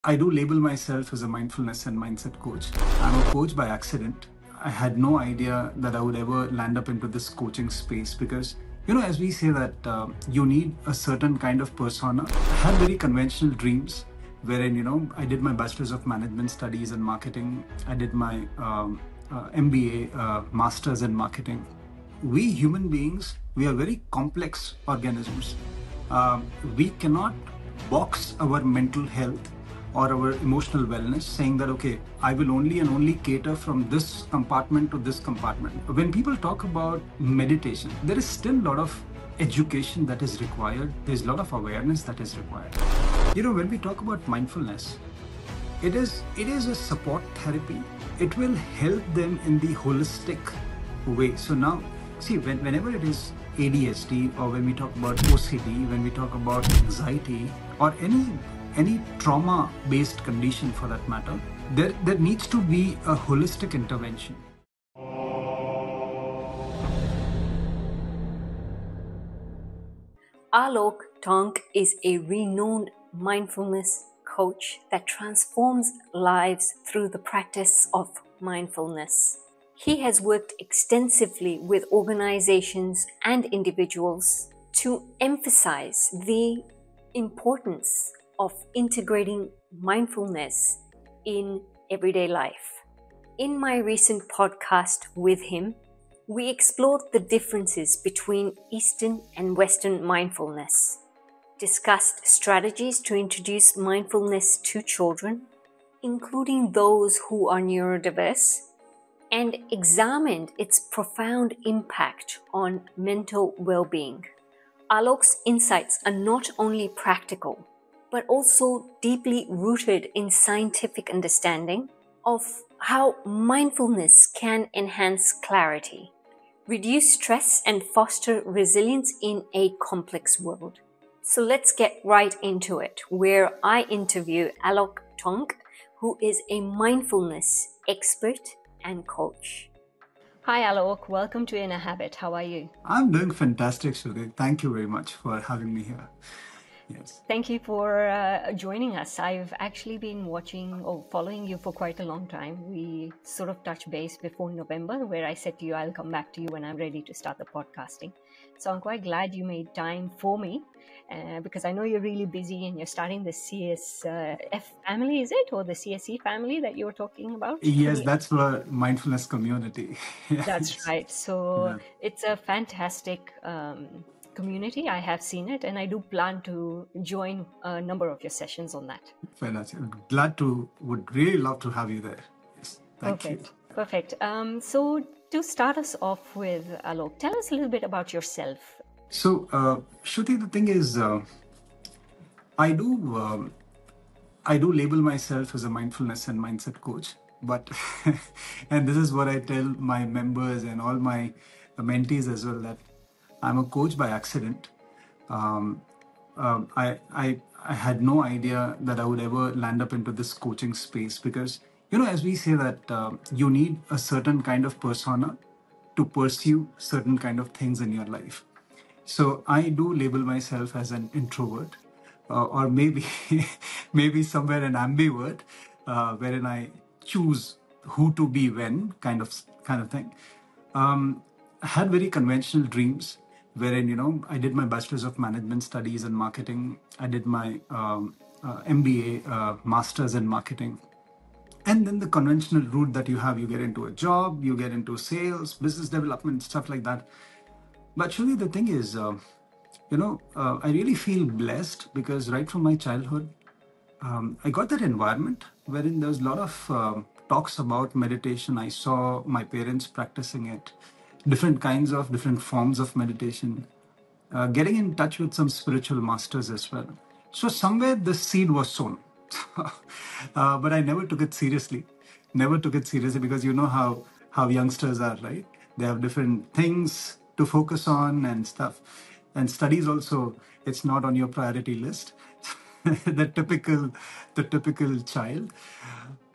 I do label myself as a mindfulness and mindset coach. I'm a coach by accident. I had no idea that I would ever land up into this coaching space because, as we say that you need a certain kind of persona. I had very conventional dreams wherein, I did my Bachelor's of Management Studies and Marketing. I did my MBA, Master's in Marketing. We human beings, we are very complex organisms. We cannot box our mental health or our emotional wellness saying that, okay, I will only and only cater from this compartment to this compartment. When people talk about meditation, there is still a lot of education that is required. There's a lot of awareness that is required. When we talk about mindfulness, it is a support therapy. It will help them in the holistic way. So now, see, whenever it is ADHD, or when we talk about OCD, when we talk about anxiety, or any trauma-based condition for that matter, there needs to be a holistic intervention. Alok Taunk is a renowned mindfulness coach that transforms lives through the practice of mindfulness. He has worked extensively with organizations and individuals to emphasize the importance of integrating mindfulness in everyday life. In my recent podcast with him, we explored the differences between Eastern and Western mindfulness, discussed strategies to introduce mindfulness to children, including those who are neurodiverse, and examined its profound impact on mental well-being. Alok's insights are not only practical, but also deeply rooted in scientific understanding of how mindfulness can enhance clarity, reduce stress, and foster resilience in a complex world. So let's get right into it, where I interview Alok Taunk, who is a mindfulness expert and coach. Hi Alok, welcome to Inner Habit. How are you? I'm doing fantastic, Shruti. Thank you very much for having me here. Yes. Thank you for joining us. I've actually been watching or following you for quite a long time. We sort of touched base before November, where I said to you, I'll come back to you when I'm ready to start the podcasting. So I'm quite glad you made time for me because I know you're really busy and you're starting the CSF family, is it? Or the CSE family that you were talking about? Yes, that's for mindfulness community. That's right. So Yeah. it's a fantastic community. I have seen it, and I do plan to join a number of your sessions on that. Fantastic. Would really love to have you there. Yes. Thank you. Perfect. So to start us off with, Alok, tell us a little bit about yourself. So, Shruti, the thing is, I do label myself as a mindfulness and mindset coach, but and this is what I tell my members and all my mentees as well, that I'm a coach by accident. I had no idea that I would ever land up into this coaching space because, as we say that you need a certain kind of persona to pursue certain kind of things in your life. So I do label myself as an introvert, or maybe maybe somewhere an ambivert, wherein I choose who to be when, kind of thing. I had very conventional dreams, wherein I did my Bachelor's of Management Studies and Marketing. I did my MBA, Master's in Marketing. And then the conventional route that you get into a job, you get into sales, business development, stuff like that. But actually, the thing is, I really feel blessed because right from my childhood, I got that environment wherein there was a lot of talks about meditation. I saw my parents practicing it, different forms of meditation, getting in touch with some spiritual masters as well. So somewhere the seed was sown. But I never took it seriously. Never took it seriously because you know how youngsters are, right? They have different things to focus on and stuff. And studies also, it's not on your priority list. the typical child.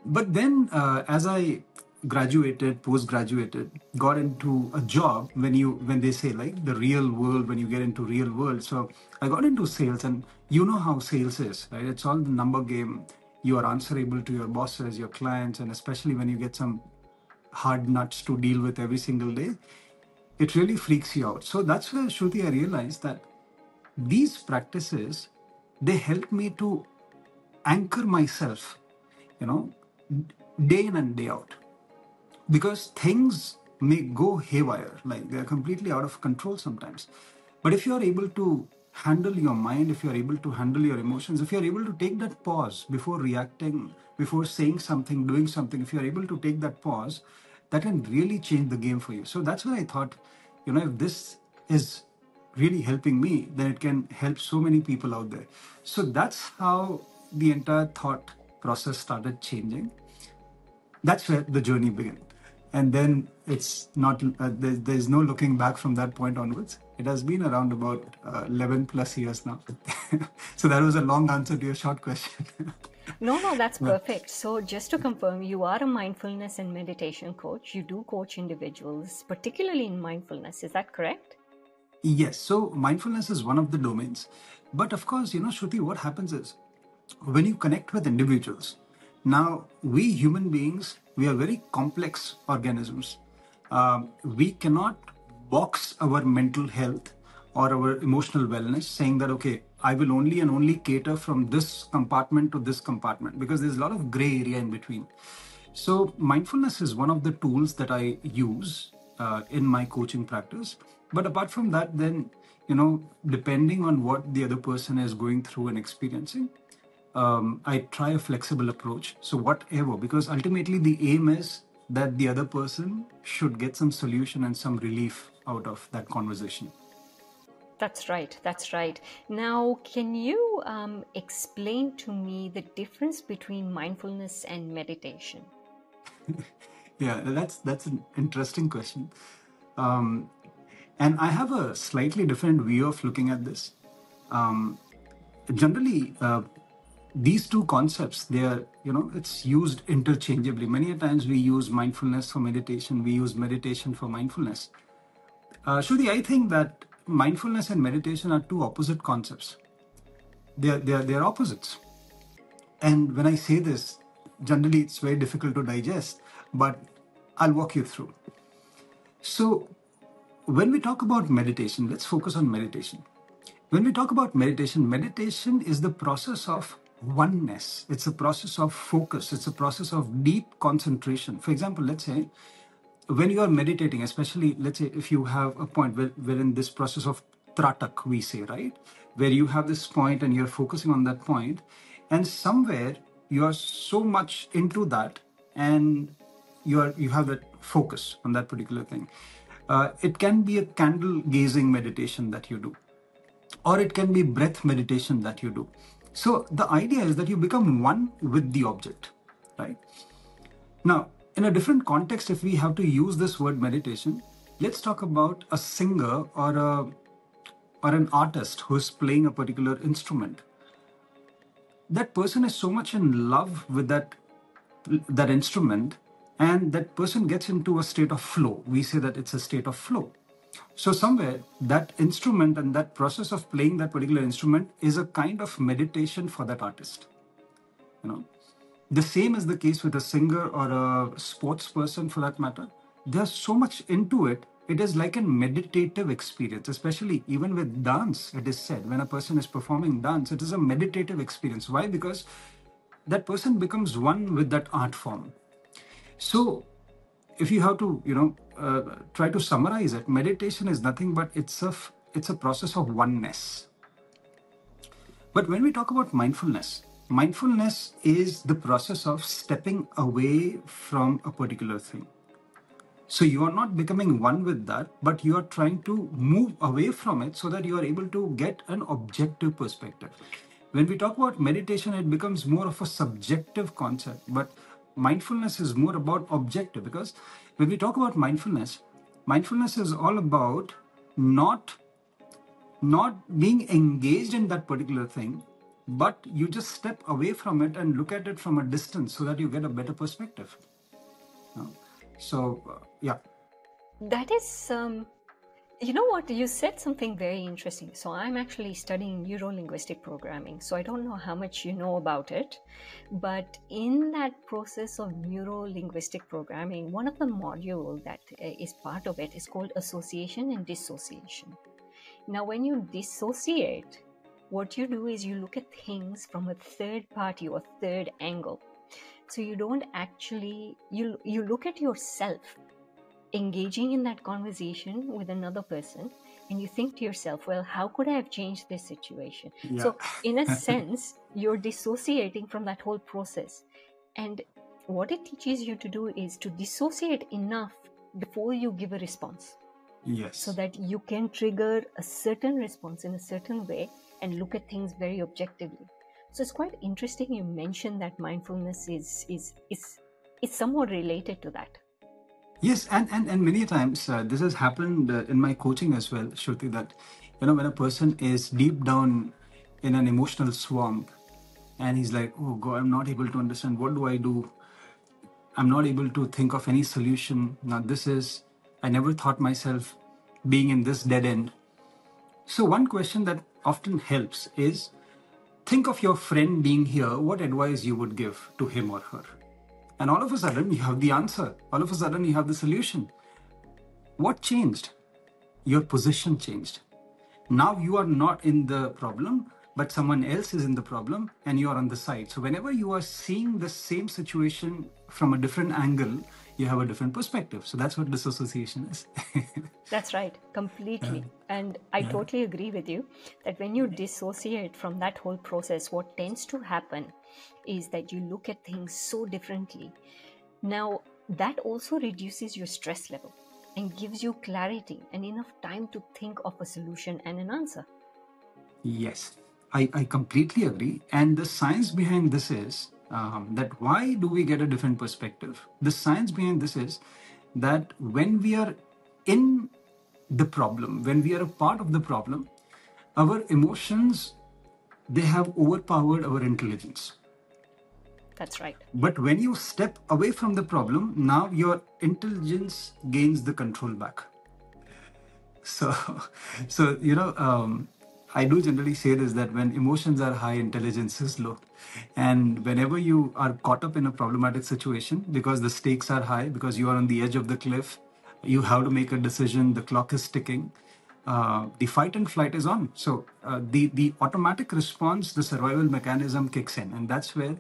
But then as I post-graduated, got into a job when they say like the real world, when you get into real world. So I got into sales, and you know how sales is, right? It's all the number game. you are answerable to your bosses, your clients, and especially when you get some hard nuts to deal with every single day, it really freaks you out. So that's where, Shruti, I realized that these practices, they help me to anchor myself, you know, day in and day out, because things may go haywire, like they're completely out of control sometimes. But if you're able to handle your mind, if you're able to handle your emotions, if you're able to take that pause before reacting, before saying something, doing something, if you're able to take that pause, that can really change the game for you. So that's why I thought, if this is really helping me, then it can help so many people out there. So that's how the entire thought process started changing. That's where the journey began. And then it's not, there's no looking back from that point onwards. It has been around about 11 plus years now. So that was a long answer to your short question. No, that's Well, perfect. So, just to confirm, you are a mindfulness and meditation coach. You do coach individuals, particularly in mindfulness. Is that correct? yes, so mindfulness is one of the domains. But of course, Shruti, what happens is when you connect with individuals, now we human beings, we are very complex organisms. We cannot box our mental health or our emotional wellness saying that, okay, I will only and only cater from this compartment to this compartment, because there's a lot of gray area in between. So, mindfulness is one of the tools that I use in my coaching practice. But apart from that, then, depending on what the other person is going through and experiencing, I try a flexible approach. So, whatever, because ultimately the aim is that the other person should get some solution and some relief out of that conversation. That's right. That's right. Now, can you explain to me the difference between mindfulness and meditation? Yeah, that's an interesting question. Um, and I have a slightly different view of looking at this. Generally, these two concepts, they are, it's used interchangeably. Many a times we use mindfulness for meditation, we use meditation for mindfulness. Shruti, I think that mindfulness and meditation are two opposite concepts. They are opposites. And when I say this, generally it's very difficult to digest, but I'll walk you through. So, when we talk about meditation, let's focus on meditation. When we talk about meditation, meditation is the process of oneness. It's a process of focus. It's a process of deep concentration. For example, let's say when you are meditating, especially let's say if you have a point where in this process of tratak, we say, right, where you have this point and you're focusing on that point, and somewhere you are so much into that, and you have that focus on that particular thing. It can be a candle gazing meditation that you do, or it can be breath meditation that you do. So the idea is that you become one with the object, right? Now, in a different context, if we have to use this word meditation, let's talk about a singer or an artist who is playing a particular instrument. That person is so much in love with that instrument, and that person gets into a state of flow. We say that it's a state of flow. So somewhere that instrument and that process of playing that particular instrument is a kind of meditation for that artist. You know, the same is the case with a singer or a sports person for that matter. They're so much into it. It is like a meditative experience, especially even with dance. It is said when a person is performing dance, it is a meditative experience. Why? Because that person becomes one with that art form. So if you have to, try to summarize it, meditation is nothing but it's a process of oneness. But when we talk about mindfulness, mindfulness is the process of stepping away from a particular thing. So you are not becoming one with that, but you are trying to move away from it so that you are able to get an objective perspective. When we talk about meditation, it becomes more of a subjective concept, but mindfulness is more about objective, because when we talk about mindfulness, mindfulness is all about not not being engaged in that particular thing, but you just step away from it and look at it from a distance so that you get a better perspective. You know? So, yeah. That is, You know what? You said something very interesting. So I'm actually studying neuro-linguistic programming. So I don't know how much you know about it. But in that process of neuro-linguistic programming, one of the module that is part of it is called association and dissociation. Now, when you dissociate, what you do is you look at things from a third party or third angle. So you don't actually, you look at yourself engaging in that conversation with another person, and you think to yourself, well, how could I have changed this situation? Yeah. So in a sense, you're dissociating from that whole process. And what it teaches you to do is to dissociate enough before you give a response, Yes. so that you can trigger a certain response in a certain way and look at things very objectively. So it's quite interesting you mentioned that mindfulness is somewhat related to that. Yes, and many times this has happened in my coaching as well, Shruti, that when a person is deep down in an emotional swamp and he's like, oh God, I'm not able to understand, what do I do? I'm not able to think of any solution. Now I never thought myself being in this dead end. So one question that often helps is, think of your friend being here, what advice you would give to him or her? And all of a sudden you have the answer. All of a sudden you have the solution. What changed? Your position changed. Now you are not in the problem, but someone else is in the problem and you are on the side. So whenever you are seeing the same situation from a different angle, you have a different perspective. So that's what disassociation is. That's right, completely. And I totally agree with you that when you dissociate from that whole process, what tends to happen is that you look at things so differently. Now, that also reduces your stress level and gives you clarity and enough time to think of a solution and an answer. Yes, I completely agree. And the science behind this is that why do we get a different perspective? The science behind this is that when we are in the problem, when we are a part of the problem, our emotions, they have overpowered our intelligence. That's right. But when you step away from the problem, now your intelligence gains the control back. So, so I do generally say this, that when emotions are high, intelligence is low. And whenever you are caught up in a problematic situation, because the stakes are high, because you are on the edge of the cliff, you have to make a decision, the clock is ticking, the fight and flight is on. So the automatic response, the survival mechanism kicks in. And that's where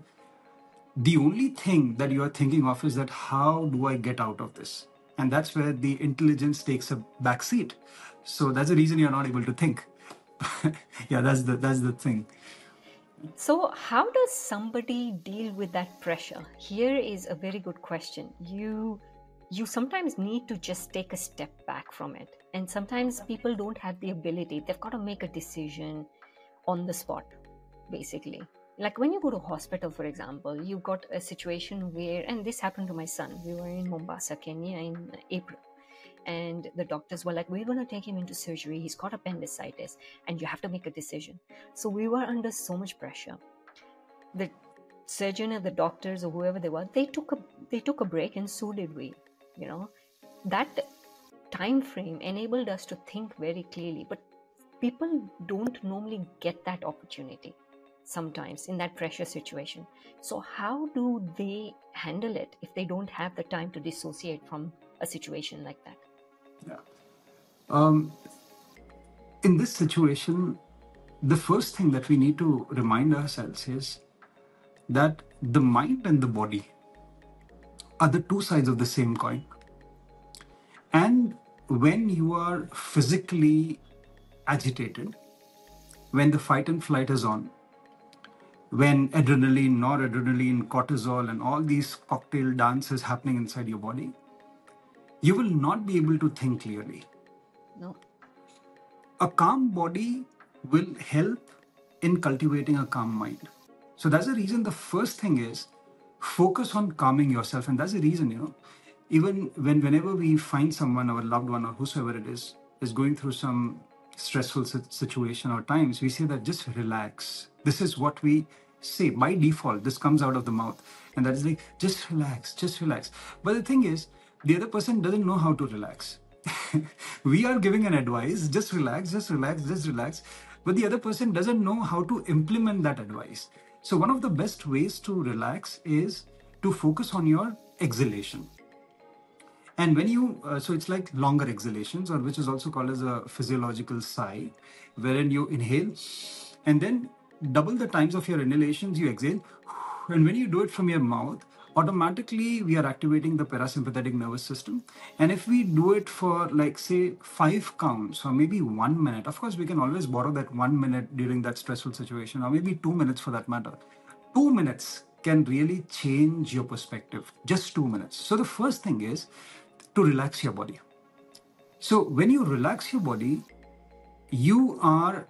the only thing that you are thinking of is that how do I get out of this? And that's where the intelligence takes a back seat. So that's the reason you're not able to think. Yeah, that's the thing. So, how does somebody deal with that pressure? Here is a very good question. You sometimes need to just take a step back from it. And sometimes people don't have the ability. They've got to make a decision on the spot, basically. Like when you go to hospital, for example, you got a situation where, and this happened to my son. We were in Mombasa, Kenya in April. And the doctors were like, we're going to take him into surgery. He's got appendicitis and you have to make a decision. So we were under so much pressure. The surgeon or the doctors or whoever they were, they took a break, and so did we. That time frame enabled us to think very clearly, but people don't normally get that opportunity sometimes in that pressure situation. So how do they handle it if they don't have the time to dissociate from a situation like that? Yeah. In this situation, the first thing that we need to remind ourselves is that the mind and the body are the two sides of the same coin. And when you are physically agitated, when the fight and flight is on, when adrenaline, noradrenaline, cortisol, and all these cocktail dances happening inside your body, you will not be able to think clearly. No. A calm body will help in cultivating a calm mind. So that's the reason the first thing is focus on calming yourself. And that's the reason, even whenever we find someone, our loved one or whosoever it is going through some stressful situation or times, we say that just relax. This is what we say by default. This comes out of the mouth. And that is like, just relax, just relax. But the thing is, the other person doesn't know how to relax. We are giving an advice, just relax, just relax, just relax. But the other person doesn't know how to implement that advice. So, one of the best ways to relax is to focus on your exhalation. And when you, so it's like longer exhalations, or which is also called as a physiological sigh, wherein you inhale and then double the times of your inhalations, you exhale. And when you do it from your mouth, automatically we are activating the parasympathetic nervous system. And if we do it for, like, say, 5 counts or maybe 1 minute, of course, we can always borrow that 1 minute during that stressful situation, or maybe 2 minutes for that matter. 2 minutes can really change your perspective. Just 2 minutes. So the first thing is to relax your body. So when you relax your body, you are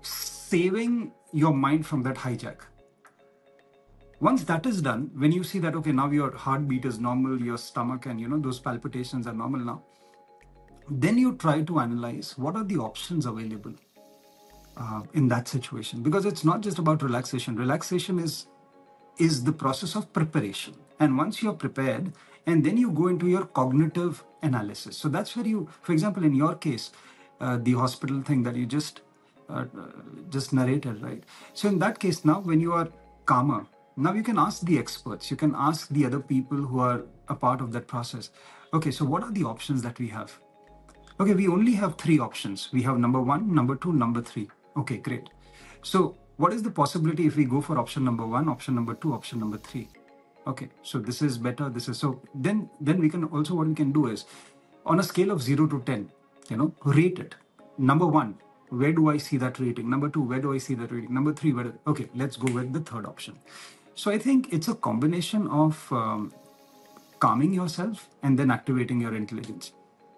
saving your mind from that hijack. Once that is done, when you see that, okay, now your heartbeat is normal, your stomach and those palpitations are normal now, then you try to analyze what are the options available in that situation. Because it's not just about relaxation. Relaxation is the process of preparation. And once you're prepared, and then you go into your cognitive analysis. So that's where you, for example, in your case, the hospital thing that you just narrated, right? So in that case, now when you are calmer, now you can ask the experts, you can ask the other people who are a part of that process. Okay, so what are the options that we have? Okay, we only have 3 options. We have number 1, number 2, number 3. Okay, great. So what is the possibility if we go for option number 1, option number 2, option number 3? Okay, so this is better, this is so. Then we can also, what we can do is, on a scale of 0 to 10, rate it. Number 1, where do I see that rating? Number 2, where do I see that rating? Number 3, okay, let's go with the third option. So I think it's a combination of calming yourself and then activating your intelligence.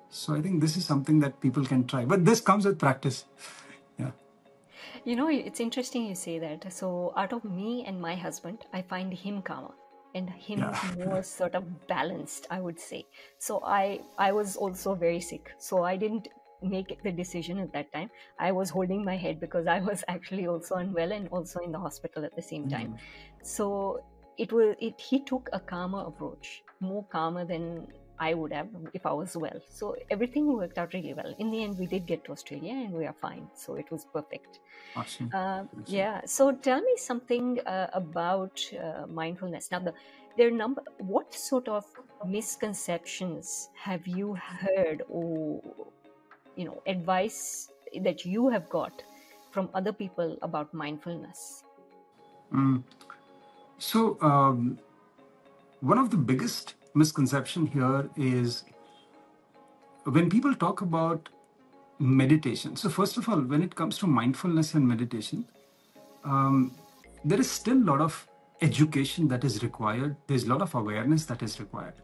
So I think this is something that people can try, but this comes with practice. Yeah. It's interesting you say that. So, out of me and my husband, I find him calmer and him Yeah. more sort of balanced, I would say. So, I was also very sick. So, I didn't make the decision at that time. I was holding my head because I was actually also unwell and also in the hospital at the same time. So, he took a calmer approach, more calmer than I would have if I was well. So everything worked out really well. In the end, we did get to Australia and we are fine. So it was perfect. Awesome. Yeah. So tell me something about mindfulness. Now, what sort of misconceptions have you heard, or advice that you have got from other people about mindfulness? So one of the biggest misconception here is when people talk about meditation. So first of all, when it comes to mindfulness and meditation, there is still a lot of education that is required. There's a lot of awareness that is required,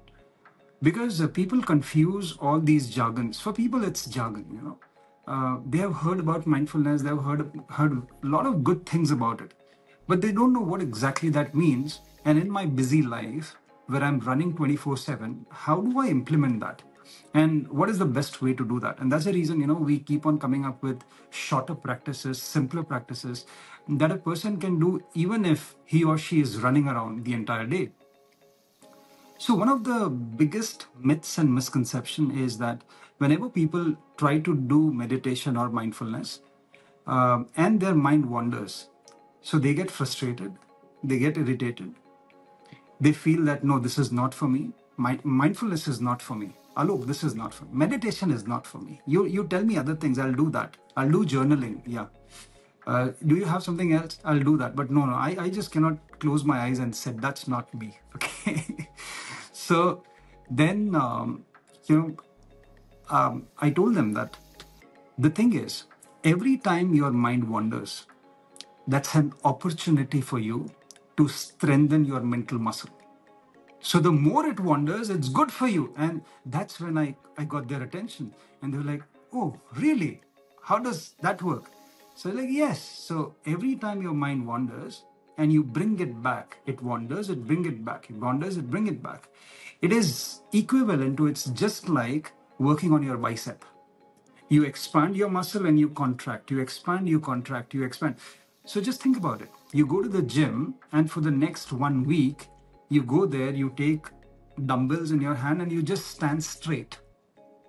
because people confuse all these jargons. For people, it's jargon. They have heard about mindfulness. They have heard a lot of good things about it, but they don't know what exactly that means. And in my busy life, where I'm running 24/7, how do I implement that? And what is the best way to do that? And that's the reason, we keep on coming up with shorter practices, simpler practices that a person can do even if he or she is running around the entire day. So one of the biggest myths and misconception is that whenever people try to do meditation or mindfulness, and their mind wanders, so they get frustrated, they get irritated, they feel that, no, this is not for me. Mindfulness is not for me. Alok, this is not for me. Meditation is not for me. You tell me other things, I'll do that. I'll do journaling. Yeah. Do you have something else? I'll do that. But no, I just cannot close my eyes and say, that's not me. Okay. So then, I told them that the thing is, every time your mind wanders, that's an opportunity for you to strengthen your mental muscle. So the more it wanders, it's good for you. And that's when I got their attention. And they were like, oh, really? How does that work? So like, yes. So every time your mind wanders and you bring it back, it wanders, it bring it back. It wanders, it bring it back. It is equivalent to, it's just like working on your bicep. You expand your muscle and you contract. You expand, you contract, you expand. So just think about it. You go to the gym, and for the next 1 week, you go there, you take dumbbells in your hand and you just stand straight.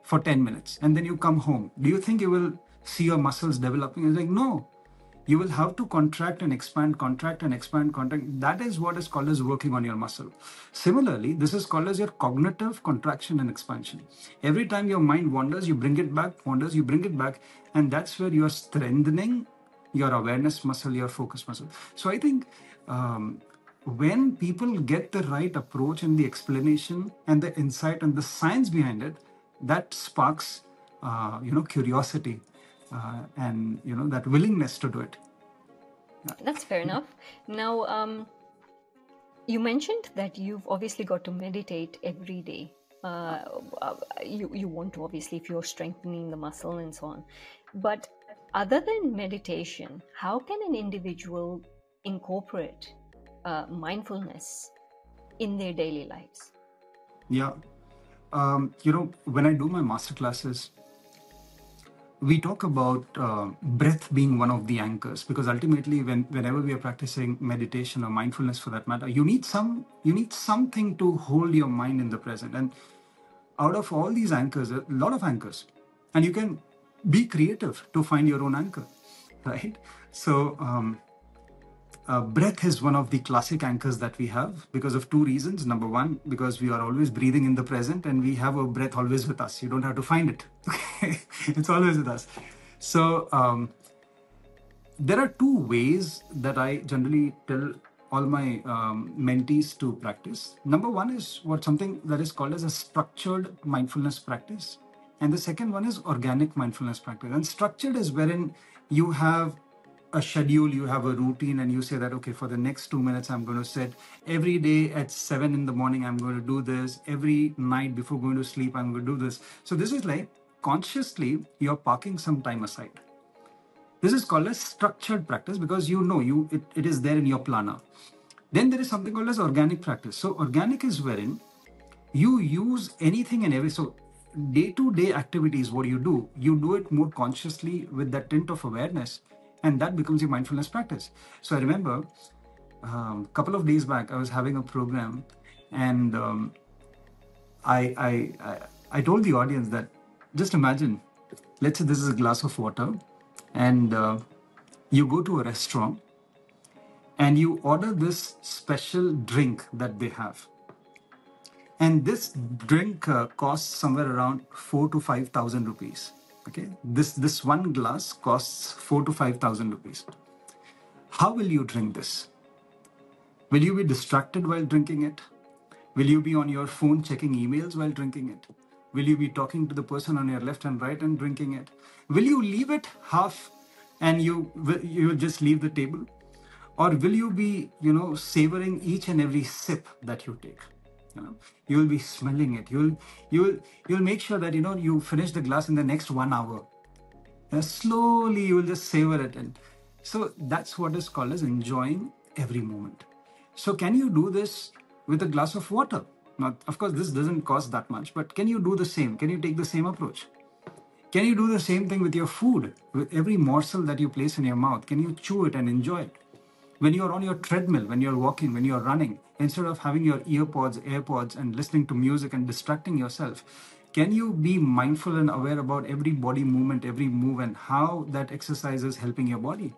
for 10 minutes and then you come home, do you think you will see your muscles developing? It's like, no. You will have to contract and expand, contract and expand, contract. That is what is called as working on your muscle. Similarly, this is called as your cognitive contraction and expansion. Every time your mind wanders, you bring it back, wanders, you bring it back, and that's where you are strengthening your awareness muscle, your focus muscle. So I think when people get the right approach in the explanation and the insight and the science behind it, that sparks, curiosity and that willingness to do it. That's fair enough. Now, you mentioned that you've obviously got to meditate every day. You want to, obviously, if you're strengthening the muscle and so on. But other than meditation, how can an individual incorporate mindfulness in their daily lives? Yeah. When I do my master classes, we talk about breath being one of the anchors, because ultimately whenever we are practicing meditation or mindfulness for that matter, you need something to hold your mind in the present. And out of all these anchors, a lot of anchors, and you can be creative to find your own anchor, right? So breath is one of the classic anchors that we have because of two reasons. Number one, because we are always breathing in the present and we have a breath always with us. You don't have to find it. It's always with us. So there are two ways that I generally tell all my mentees to practice. Number one is something that is called as a structured mindfulness practice. And the second one is organic mindfulness practice. And structured is wherein you have a schedule, you have a routine, and you say that, okay, for the next 2 minutes, I'm going to sit. Every day at 7 in the morning, I'm going to do this. Every night before going to sleep, I'm going to do this. So this is like consciously, you're parking some time aside. This is called as structured practice because it is there in your planner. Then there is something called as organic practice. So organic is wherein you use anything and every, so day-to-day activities, what you do it more consciously with that tint of awareness, and that becomes your mindfulness practice. So I remember a couple of days back, I was having a program, and I told the audience that just imagine, let's say this is a glass of water, and you go to a restaurant and you order this special drink that they have. And this drink costs somewhere around 4 to 5,000 rupees. Okay, this one glass costs 4 to 5,000 rupees. How will you drink this? Will you be distracted while drinking it? Will you be on your phone checking emails while drinking it? Will you be talking to the person on your left and right and drinking it? Will you leave it half and you just leave the table? Or will you be, savoring each and every sip that you take? You will be smelling it. You'll make sure that you finish the glass in the next 1 hour. And slowly you will just savor it. And so that's what is called as enjoying every moment. So can you do this with a glass of water? Now, of course, this doesn't cost that much, but can you do the same? Can you take the same approach? Can you do the same thing with your food? With every morsel that you place in your mouth, can you chew it and enjoy it? When you're on your treadmill, when you're walking, when you're running, instead of having your AirPods, and listening to music and distracting yourself, can you be mindful and aware about every body movement, every move, and how that exercise is helping your body?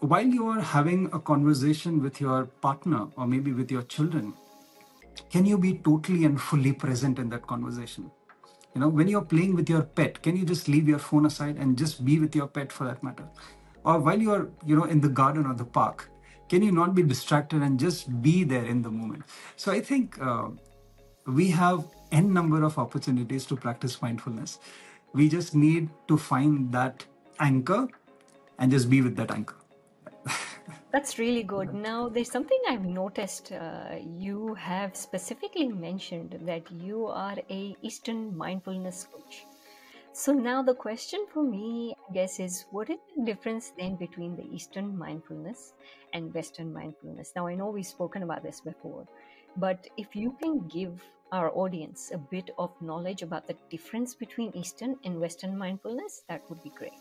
While you are having a conversation with your partner or maybe with your children, can you be totally and fully present in that conversation? When you're playing with your pet, can you just leave your phone aside and just be with your pet for that matter? Or while you're, in the garden or the park, can you not be distracted and just be there in the moment? So I think we have n number of opportunities to practice mindfulness. We just need to find that anchor and just be with that anchor. That's really good. Now, there's something I've noticed. You have specifically mentioned that you are a Eastern mindfulness coach. So now the question for me, I guess, is what is the difference then between the Eastern mindfulness and Western mindfulness? Now, I know we've spoken about this before, but if you can give our audience a bit of knowledge about the difference between Eastern and Western mindfulness, that would be great.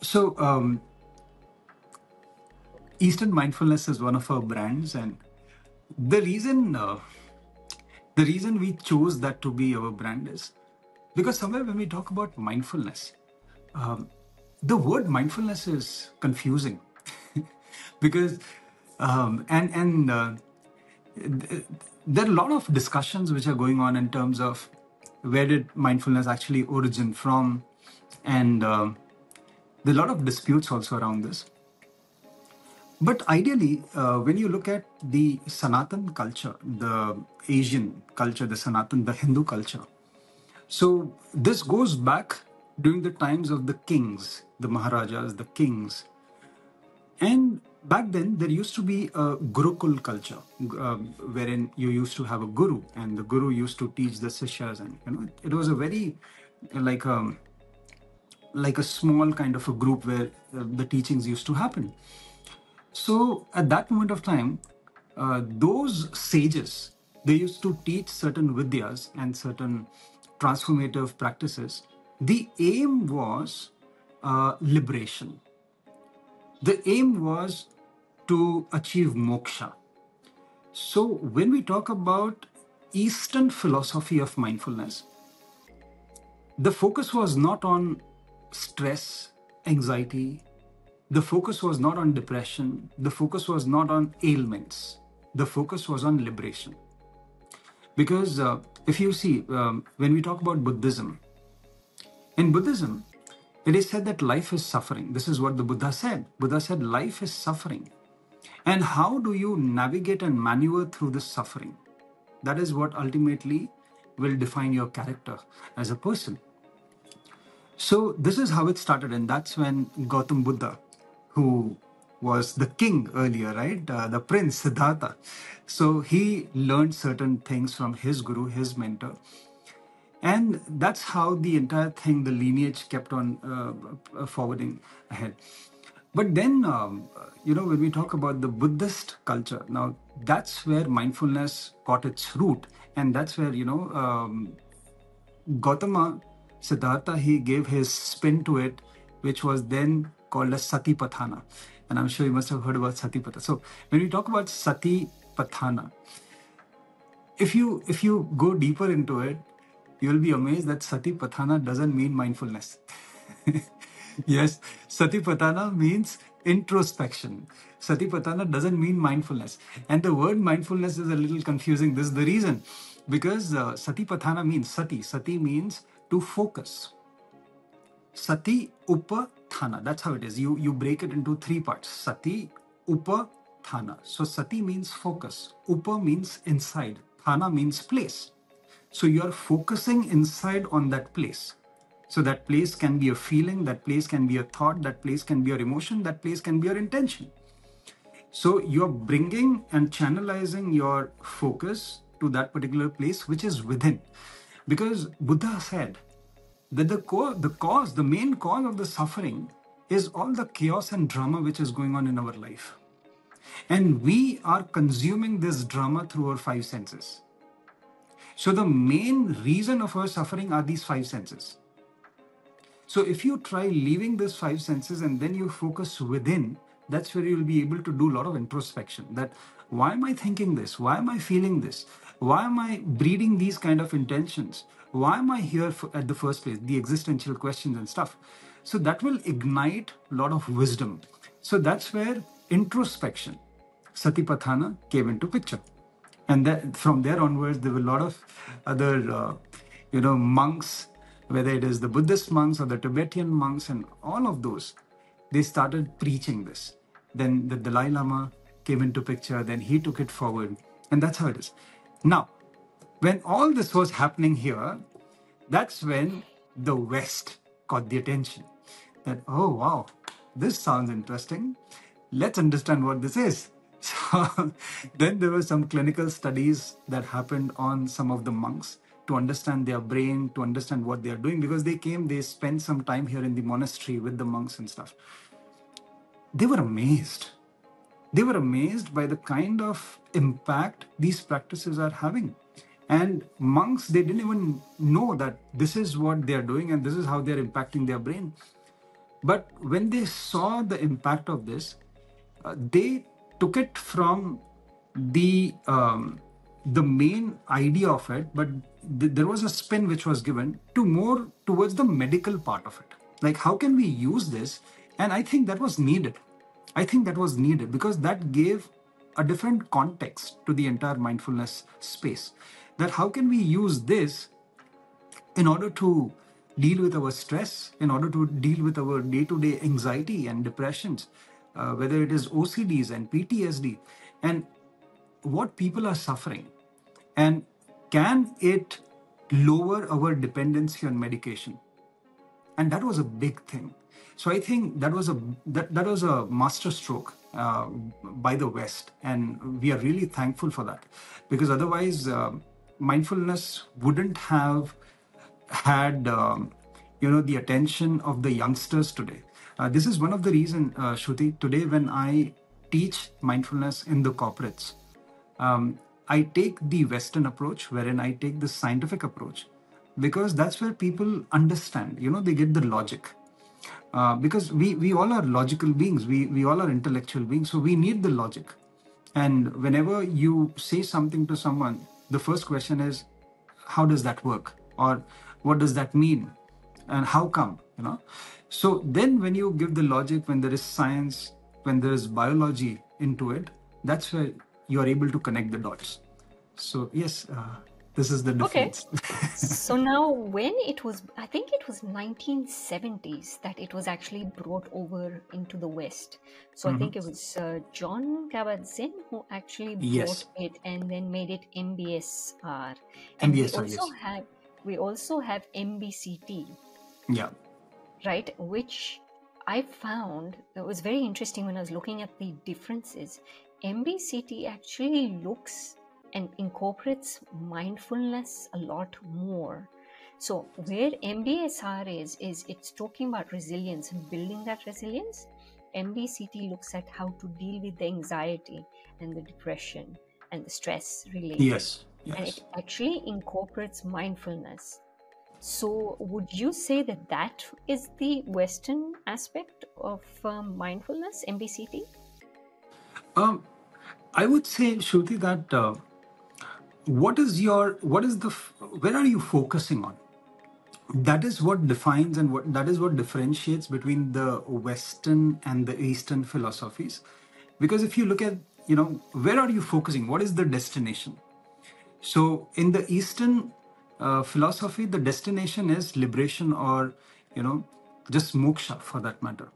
So Eastern mindfulness is one of our brands, and the reason The reason we chose that to be our brand is because somewhere when we talk about mindfulness, the word mindfulness is confusing because there are a lot of discussions which are going on in terms of where did mindfulness actually origin from, and there are a lot of disputes also around this. But ideally, when you look at the Sanatan culture, the Asian culture, the Sanatan, the Hindu culture, so this goes back during the times of the kings, the Maharajas, the kings. And back then, there used to be a Gurukul culture, wherein you used to have a guru, and the guru used to teach the sishyas, and it was a very like a like a small kind of a group where the teachings used to happen. So at that moment of time, those sages, they used to teach certain vidyas and certain transformative practices. The aim was liberation. The aim was to achieve moksha. So when we talk about Eastern philosophy of mindfulness, the focus was not on stress, anxiety. The focus was not on depression. The focus was not on ailments. The focus was on liberation. Because if you see, when we talk about Buddhism, in Buddhism, it is said that life is suffering. This is what the Buddha said. Buddha said life is suffering. And how do you navigate and maneuver through this suffering? That is what ultimately will define your character as a person. So this is how it started, and that's when Gautam Buddha, who was the king earlier, right? The prince Siddhartha. So he learned certain things from his guru, his mentor, and that's how the entire thing, the lineage, kept on forwarding ahead. But then, when we talk about the Buddhist culture, now that's where mindfulness got its root, and that's where Gautama, Siddhartha, he gave his spin to it, which was then called as Satipatthana. And I'm sure you must have heard about Satipatthana. So when we talk about Satipatthana, if you go deeper into it, you'll be amazed that Satipatthana doesn't mean mindfulness. Yes, Satipatthana means introspection. Satipatthana doesn't mean mindfulness. And the word mindfulness is a little confusing. This is the reason. Because Satipatthana means Sati. Sati means to focus. Sati Upathana. That's how it is. You break it into three parts. Sati Upathana. So Sati means focus. Upa means inside. Thana means place. So you are focusing inside on that place. So that place can be a feeling, that place can be a thought, that place can be your emotion, that place can be your intention. So you're bringing and channelizing your focus to that particular place which is within. Because Buddha said that the main cause of the suffering is all the chaos and drama which is going on in our life. And we are consuming this drama through our five senses. So the main reason of our suffering are these five senses. So if you try leaving these five senses and then you focus within, that's where you'll be able to do a lot of introspection. That why am I thinking this? Why am I feeling this? Why am I breeding these kind of intentions? Why am I here at the first place? The existential questions and stuff. So that will ignite a lot of wisdom. So that's where introspection, Satipatthana, came into picture. And that, from there onwards, there were a lot of other, monks, whether it is the Buddhist monks or the Tibetan monks and all of those, they started preaching this. Then the Dalai Lama came into picture, then he took it forward, and that's how it is. Now, when all this was happening here, that's when the West caught the attention. That, oh wow, this sounds interesting. Let's understand what this is. So then there were some clinical studies that happened on some of the monks to understand their brain, to understand what they are doing, because they spent some time here in the monastery with the monks and stuff. They were amazed. They were amazed by the kind of impact these practices are having. And monks, they didn't even know that this is what they are doing and this is how they're impacting their brain. But when they saw the impact of this, they took it from the the main idea of it, but there was a spin which was given to more towards the medical part of it. Like, how can we use this? And I think that was needed. I think that was needed because that gave a different context to the entire mindfulness space. That how can we use this in order to deal with our stress, in order to deal with our day to day anxiety and depressions, whether it is OCDs and PTSD, and what people are suffering. And can it lower our dependency on medication? And that was a big thing. So I think that was a master stroke by the West, and we are really thankful for that, because otherwise mindfulness wouldn't have had the attention of the youngsters today. This is one of the reasons, Shruti, today when I teach mindfulness in the corporates, I take the Western approach, wherein I take the scientific approach, because that's where people understand. They get the logic. Because we all are logical beings, we all are intellectual beings, so we need the logic. And whenever you say something to someone, the first question is, how does that work? Or what does that mean? And how come? So then when you give the logic, when there is science, when there is biology into it, that's where you are able to connect the dots. So yes, this is the Okay. difference. So now when it was, I think it was 1970s that it was actually brought over into the West. So I think it was John Kabat-Zinn who actually brought Yes. it and then made it MBSR. And MBSR, yes. we also have MBCT, Yeah. right? Which I found that was very interesting when I was looking at the differences. MBCT actually looks and incorporates mindfulness a lot more. So where MBSR is it's talking about resilience and building that resilience. MBCT looks at how to deal with the anxiety and the depression and the stress related. Yes. And it Yes. actually incorporates mindfulness. So would you say that that is the Western aspect of mindfulness, MBCT? I would say, Shruti, that where are you focusing on? That is what defines and that is what differentiates between the Western and the Eastern philosophies. Because if you look at, where are you focusing? What is the destination? So in the Eastern philosophy, the destination is liberation, or just moksha for that matter.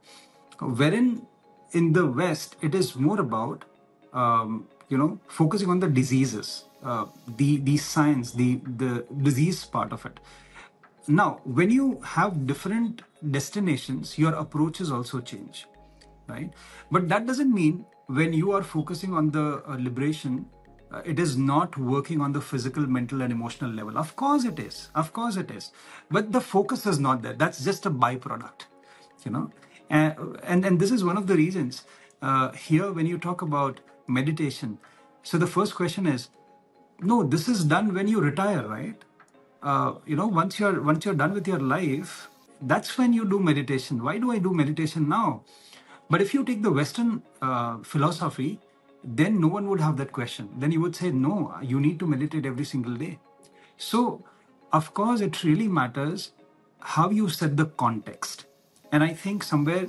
Wherein in the West, it is more about focusing on the diseases, the science, the disease part of it. Now, when you have different destinations, your approaches also change, right? But that doesn't mean when you are focusing on the liberation, it is not working on the physical, mental, and emotional level. Of course it is. Of course it is. But the focus is not there. That's just a byproduct, you know. And this is one of the reasons here when you talk about meditation. So the first question is, no, this is done when you retire, right? Once you're done with your life, that's when you do meditation. Why do I do meditation now? But if you take the Western philosophy, then no one would have that question. Then you would say, no, you need to meditate every single day. So, of course, it really matters how you set the context. And I think somewhere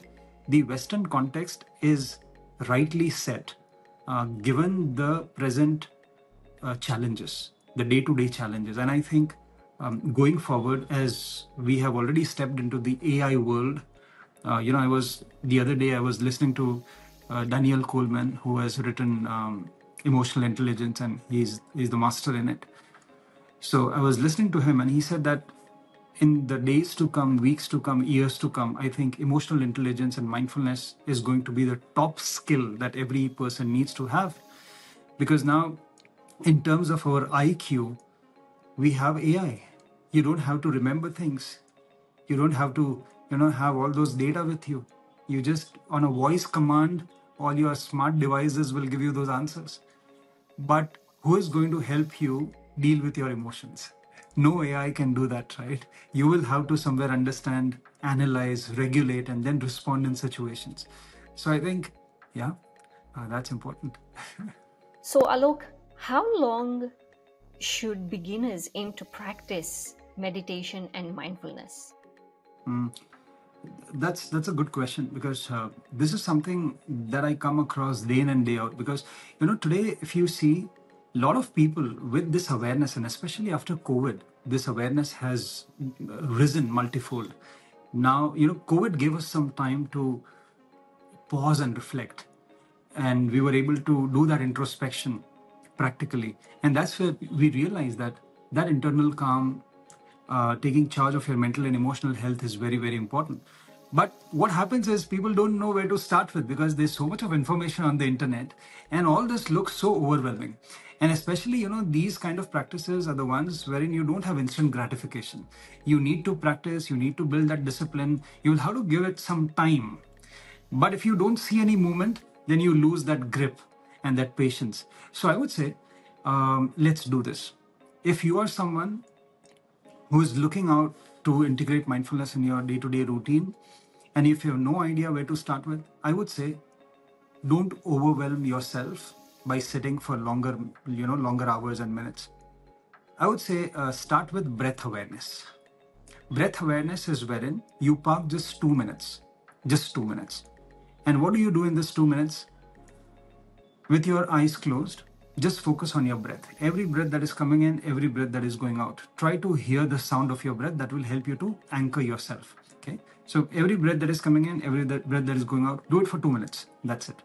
the Western context is rightly set, given the present challenges, the day to day challenges. And I think going forward, as we have already stepped into the AI world, the other day I was listening to Daniel Coleman, who has written Emotional Intelligence, and he's the master in it. So I was listening to him, and he said that in the days to come, weeks to come, years to come, I think emotional intelligence and mindfulness is going to be the top skill that every person needs to have. Because now, in terms of our IQ, we have AI. You don't have to remember things. You don't have to, have all those data with you. You just, on a voice command, all your smart devices will give you those answers. But who is going to help you deal with your emotions? No AI can do that, right? You will have to somewhere understand, analyze, regulate, and then respond in situations. So I think, yeah, that's important. So Alok, how long should beginners aim to practice meditation and mindfulness? That's a good question, because this is something that I come across day in and day out. Because today, if you see, a lot of people with this awareness, and especially after COVID, this awareness has risen multifold. Now, COVID gave us some time to pause and reflect, and we were able to do that introspection practically, and that's where we realized that internal calm, taking charge of your mental and emotional health, is very, very important. But what happens is people don't know where to start with, because there's so much of information on the internet, and all this looks so overwhelming. And especially, these kind of practices are the ones wherein you don't have instant gratification. You need to practice, you need to build that discipline, you will have to give it some time. But if you don't see any movement, then you lose that grip and that patience. So I would say, let's do this. If you are someone who is looking out to integrate mindfulness in your day-to-day routine, and if you have no idea where to start with, I would say, don't overwhelm yourself by sitting for longer hours and minutes. I would say, start with breath awareness. Breath awareness is wherein you park just 2 minutes. And what do you do in this 2 minutes? With your eyes closed, just focus on your breath. Every breath that is coming in, every breath that is going out. Try to hear the sound of your breath. That will help you to anchor yourself. Okay. So every breath that is coming in, every breath that is going out, do it for 2 minutes. That's it.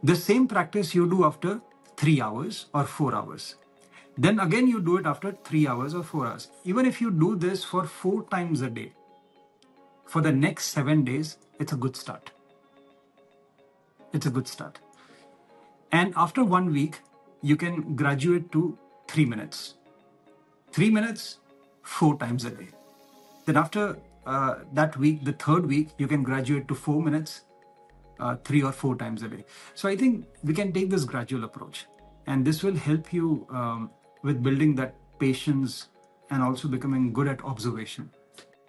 The same practice you do after 3 hours or 4 hours. Then again, you do it after 3 hours or 4 hours. Even if you do this for 4 times a day, for the next 7 days, it's a good start. It's a good start. And after 1 week, you can graduate to 3 minutes. 3 minutes, 4 times a day. Then after that week, the third week, you can graduate to 4 minutes, 3 or 4 times a day. So I think we can take this gradual approach, and this will help you with building that patience and also becoming good at observation.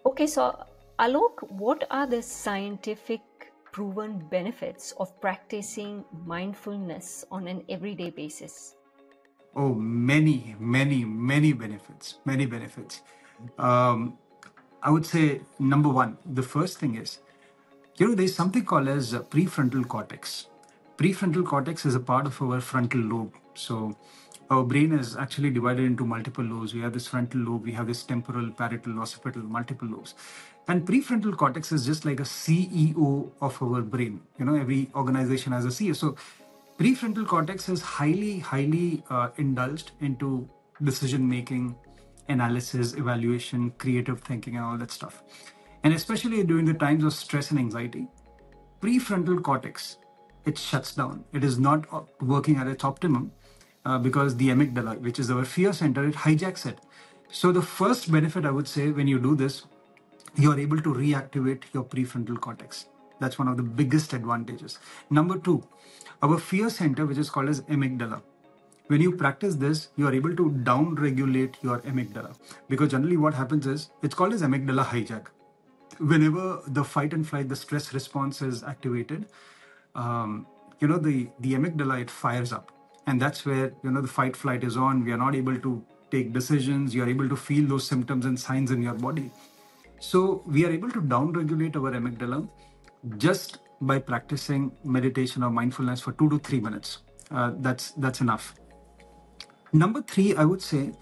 Okay, so Alok, what are the scientific proven benefits of practicing mindfulness on an everyday basis? Oh, many, many, many benefits. Many benefits. I would say, number one, the first thing is, there's something called as prefrontal cortex. Prefrontal cortex is a part of our frontal lobe. So our brain is actually divided into multiple lobes. We have this frontal lobe, we have this temporal, parietal, occipital, multiple lobes. And prefrontal cortex is just like a CEO of our brain. Every organization has a CEO. So prefrontal cortex is highly, highly indulged into decision making, analysis, evaluation, creative thinking, and all that stuff. And especially during the times of stress and anxiety, prefrontal cortex, it shuts down. It is not working at its optimum, because the amygdala, which is our fear center, it hijacks it. So the first benefit, I would say, when you do this, you are able to reactivate your prefrontal cortex. That's one of the biggest advantages. Number two, our fear center, which is called as amygdala. When you practice this, you are able to down regulate your amygdala, because generally what happens is, it's called as amygdala hijack. Whenever the fight and flight, the stress response is activated, the amygdala, it fires up, and that's where the fight flight is on. We are not able to take decisions. You are able to feel those symptoms and signs in your body. So we are able to down regulate our amygdala just by practicing meditation or mindfulness for 2 to 3 minutes. That's enough. Number three, I would say,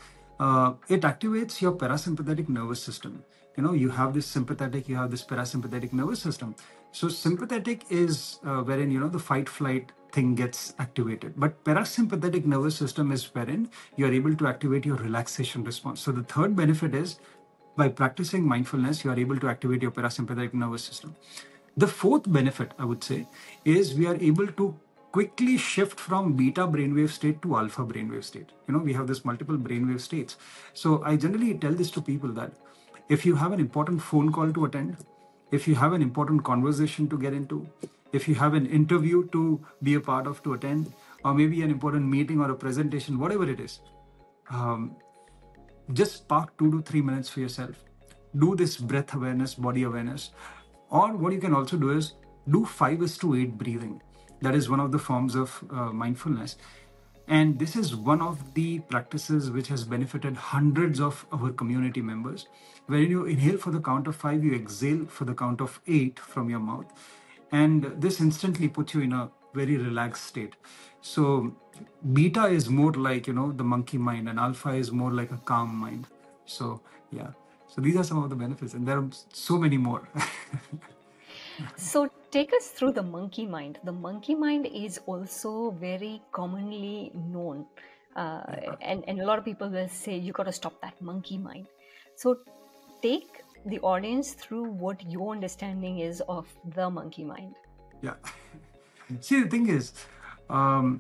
it activates your parasympathetic nervous system. You have this sympathetic, you have this parasympathetic nervous system. So sympathetic is wherein the fight flight thing gets activated, but parasympathetic nervous system is wherein you are able to activate your relaxation response. So the third benefit is, by practicing mindfulness, you are able to activate your parasympathetic nervous system. The fourth benefit, I would say, is we are able to quickly shift from beta brainwave state to alpha brainwave state. We have this multiple brainwave states. So I generally tell this to people that if you have an important phone call to attend, if you have an important conversation to get into, if you have an interview to be a part of, to attend, or maybe an important meeting or a presentation, whatever it is, just park 2 to 3 minutes for yourself. Do this breath awareness, body awareness. Or what you can also do is do 5:8 breathing. That is one of the forms of mindfulness. And this is one of the practices which has benefited hundreds of our community members. When you inhale for the count of 5, you exhale for the count of 8 from your mouth. And this instantly puts you in a very relaxed state. So beta is more like, the monkey mind, and alpha is more like a calm mind. So, yeah. So these are some of the benefits, and there are so many more. So take us through the monkey mind. The monkey mind is also very commonly known. And a lot of people will say, you got to stop that monkey mind. So take the audience through what your understanding is of the monkey mind. Yeah. See, the thing is, the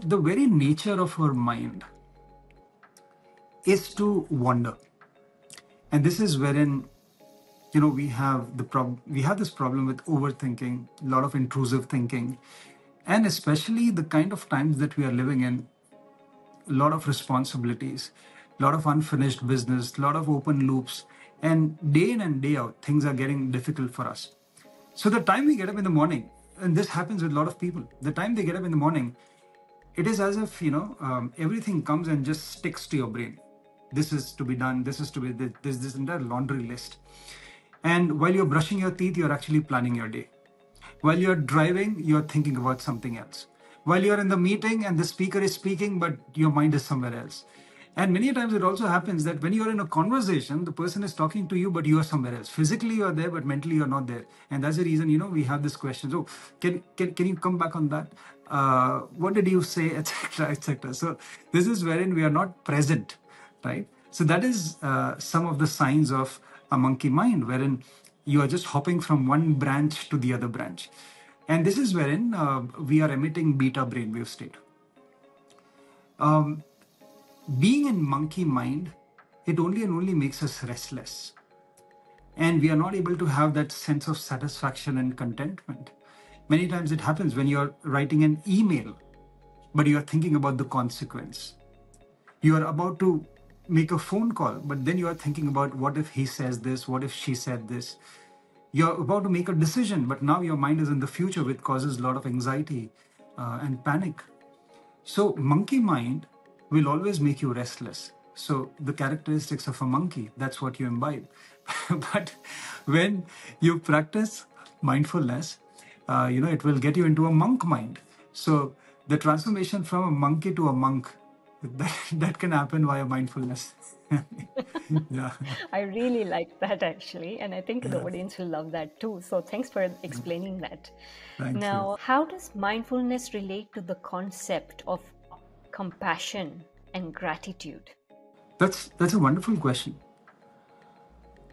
very nature of our mind is to wander, and this is wherein we have this problem with overthinking, a lot of intrusive thinking, and especially the kind of times that we are living in, a lot of responsibilities, a lot of unfinished business, a lot of open loops, and day in and day out, things are getting difficult for us. So the time we get up in the morning, and this happens with a lot of people, the time they get up in the morning, it is as if everything comes and just sticks to your brain. This is to be done. This is to be this entire laundry list. And while you're brushing your teeth, you're actually planning your day. While you're driving, you're thinking about something else. While you're in the meeting and the speaker is speaking, but your mind is somewhere else. And many times it also happens that when you're in a conversation, the person is talking to you, but you are somewhere else. Physically you are there, but mentally you're not there. And that's the reason, we have this question. So can you come back on that? What did you say, etc., etc. So this is wherein we are not present, right? So that is some of the signs of a monkey mind, wherein you are just hopping from one branch to the other branch. And this is wherein we are emitting beta brainwave state. Being in monkey mind, it only and only makes us restless. And we are not able to have that sense of satisfaction and contentment. Many times it happens when you're writing an email, but you are thinking about the consequence. You are about to make a phone call, but then you are thinking about what if he says this, what if she said this. You're about to make a decision, but now your mind is in the future, which causes a lot of anxiety and panic. So monkey mind will always make you restless. So the characteristics of a monkey, that's what you imbibe. But when you practice mindfulness, it will get you into a monk mind. So the transformation from a monkey to a monk, that can happen via mindfulness. Yeah. I really like that actually, and I think the audience will love that too. So thanks for explaining that. Thank you. Now, how does mindfulness relate to the concept of compassion and gratitude? That's a wonderful question.